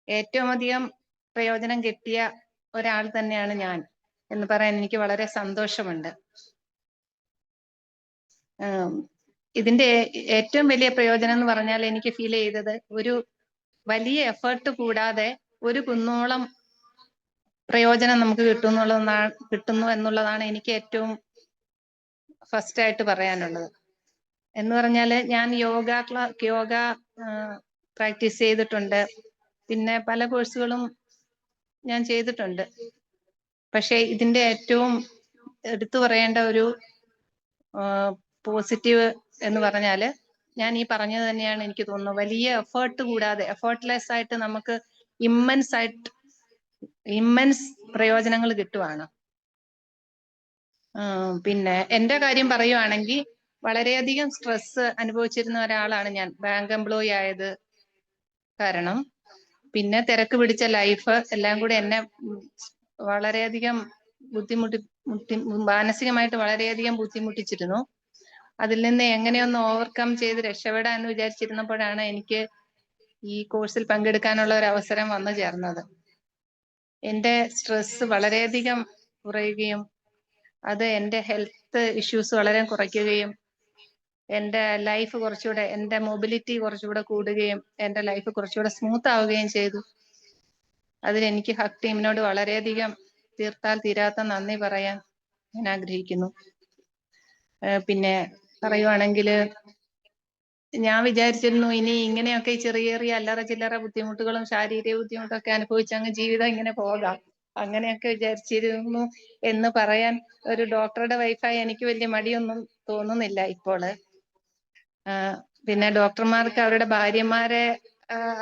ഏറ്റവും അധികം പ്രയോജനം കിട്ടിയ ഒരാൾ തന്നെയാണ് ഞാൻ എന്ന് പറയാൻ എനിക്ക് വളരെ സന്തോഷമുണ്ട്. ഇതിന്റെ ഏറ്റവും വലിയ പ്രയോജനം എന്ന് പറഞ്ഞാൽ എനിക്ക് ഫീൽ ചെയ്തത് ഒരു വലിയ എഫേർട്ട് കൂടാതെ ഒരു കുന്നോളം പ്രയോജനം നമുക്ക് കിട്ടുന്നു എന്നുള്ളതാണ് എനിക്ക് ഏറ്റവും ഫസ്റ്റ് ആയിട്ട് പറയാനുള്ളത്. എന്ന് പറഞ്ഞാല് ഞാൻ യോഗ പ്രാക്ടീസ് ചെയ്തിട്ടുണ്ട്, പിന്നെ പല കോഴ്സുകളും ഞാൻ ചെയ്തിട്ടുണ്ട്. പക്ഷെ ഇതിന്റെ ഏറ്റവും എടുത്തു പറയേണ്ട ഒരു പോസിറ്റീവ് എന്ന് പറഞ്ഞാല് ഞാൻ ഈ പറഞ്ഞത് തന്നെയാണ് എനിക്ക് തോന്നുന്നു. വലിയ എഫേർട്ട് കൂടാതെ, എഫേർട്ട്ലെസ് ആയിട്ട് നമുക്ക് ഇമ്മൻസ് പ്രയോജനങ്ങൾ കിട്ടുവാണ്. പിന്നെ എന്റെ കാര്യം പറയുവാണെങ്കിൽ വളരെയധികം സ്ട്രെസ് അനുഭവിച്ചിരുന്ന ഒരാളാണ് ഞാൻ, ബാങ്ക് എംപ്ലോയി ആയത് കാരണം. പിന്നെ തിരക്ക് പിടിച്ച ലൈഫ് എല്ലാം കൂടെ എന്നെ വളരെയധികം മാനസികമായിട്ട് വളരെയധികം ബുദ്ധിമുട്ടിച്ചിരുന്നു. അതിൽ നിന്ന് എങ്ങനെയൊന്ന് ഓവർകം ചെയ്ത് രക്ഷപ്പെടാന്ന് വിചാരിച്ചിരുന്നപ്പോഴാണ് എനിക്ക് ഈ കോഴ്സിൽ പങ്കെടുക്കാനുള്ള ഒരു അവസരം വന്നു ചേർന്നത്. എന്റെ സ്ട്രെസ് വളരെയധികം കുറയുകയും അത് എന്റെ ഹെൽത്ത് ഇഷ്യൂസ് വളരെ കുറയ്ക്കുകയും എന്റെ ലൈഫ് കുറച്ചുകൂടെ, എന്റെ മൊബിലിറ്റി കുറച്ചുകൂടെ കൂടുകയും എന്റെ ലൈഫ് കുറച്ചുകൂടെ സ്മൂത്ത് ആവുകയും ചെയ്തു. അതിലെനിക്ക് ഹഗ് ടീമിനോട് വളരെയധികം തീർത്താൽ തീരാത്ത നന്ദി പറയാൻ ഞാൻ ആഗ്രഹിക്കുന്നു. പിന്നെ പറയുവാണെങ്കിൽ ഞാൻ വിചാരിച്ചിരുന്നു ഇനി ഇങ്ങനെയൊക്കെ ചെറിയ ചെറിയ അല്ലറ ചില്ലറ ബുദ്ധിമുട്ടുകളും ശാരീരിക ബുദ്ധിമുട്ടൊക്കെ അനുഭവിച്ച് അങ്ങ് ജീവിതം ഇങ്ങനെ പോകാം, അങ്ങനെയൊക്കെ വിചാരിച്ചിരുന്നു എന്ന് പറയാൻ ഒരു ഡോക്ടറുടെ വൈഫായി എനിക്ക് വലിയ മടിയൊന്നും തോന്നുന്നില്ല ഇപ്പോള്. പിന്നെ ഡോക്ടർമാർക്ക് അവരുടെ ഭാര്യമാരെ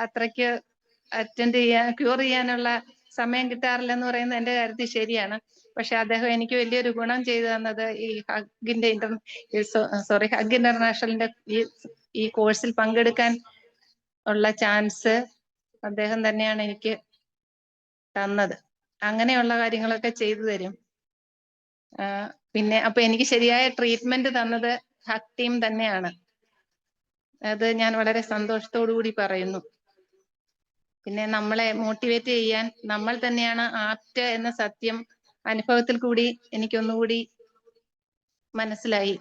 അത്രയ്ക്ക് ക്യൂർ ചെയ്യാനുള്ള സമയം കിട്ടാറില്ലെന്ന് പറയുന്നത് എന്റെ കാര്യത്തിൽ ശരിയാണ്. പക്ഷെ അദ്ദേഹം എനിക്ക് വലിയൊരു ഗുണം ചെയ്തു തന്നത് ഈ ഹഗ് ഇന്റർനാഷണലിന്റെ ഈ കോഴ്സിൽ പങ്കെടുക്കാൻ ഉള്ള ചാൻസ് അദ്ദേഹം തന്നെയാണ് എനിക്ക് തന്നത്. അങ്ങനെയുള്ള കാര്യങ്ങളൊക്കെ ചെയ്തു തരും. പിന്നെ അപ്പൊ എനിക്ക് ശരിയായ ട്രീറ്റ്മെന്റ് തന്നത് ഹഗ് ടീം തന്നെയാണ്. അത് ഞാൻ വളരെ സന്തോഷത്തോടു കൂടി പറയുന്നു. പിന്നെ നമ്മളെ മോട്ടിവേറ്റ് ചെയ്യാൻ നമ്മൾ തന്നെയാണ് ആപ്റ്റ് എന്ന സത്യം അനുഭവത്തിൽ കൂടി എനിക്കൊന്നുകൂടി മനസ്സിലായി.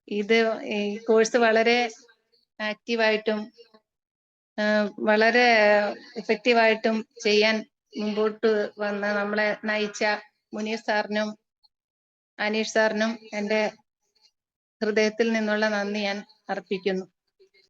ഇത് ഈ കോഴ്സ് വളരെ ആക്റ്റീവായിട്ടും വളരെ എഫക്റ്റീവായിട്ടും ചെയ്യാൻ മുമ്പോട്ട് വന്ന് നമ്മളെ നയിച്ച മുനീർ സാറിനും അനീഷ് സാറിനും എൻ്റെ ഹൃദയത്തിൽ നിന്നുള്ള നന്ദി ഞാൻ അർപ്പിക്കുന്നു.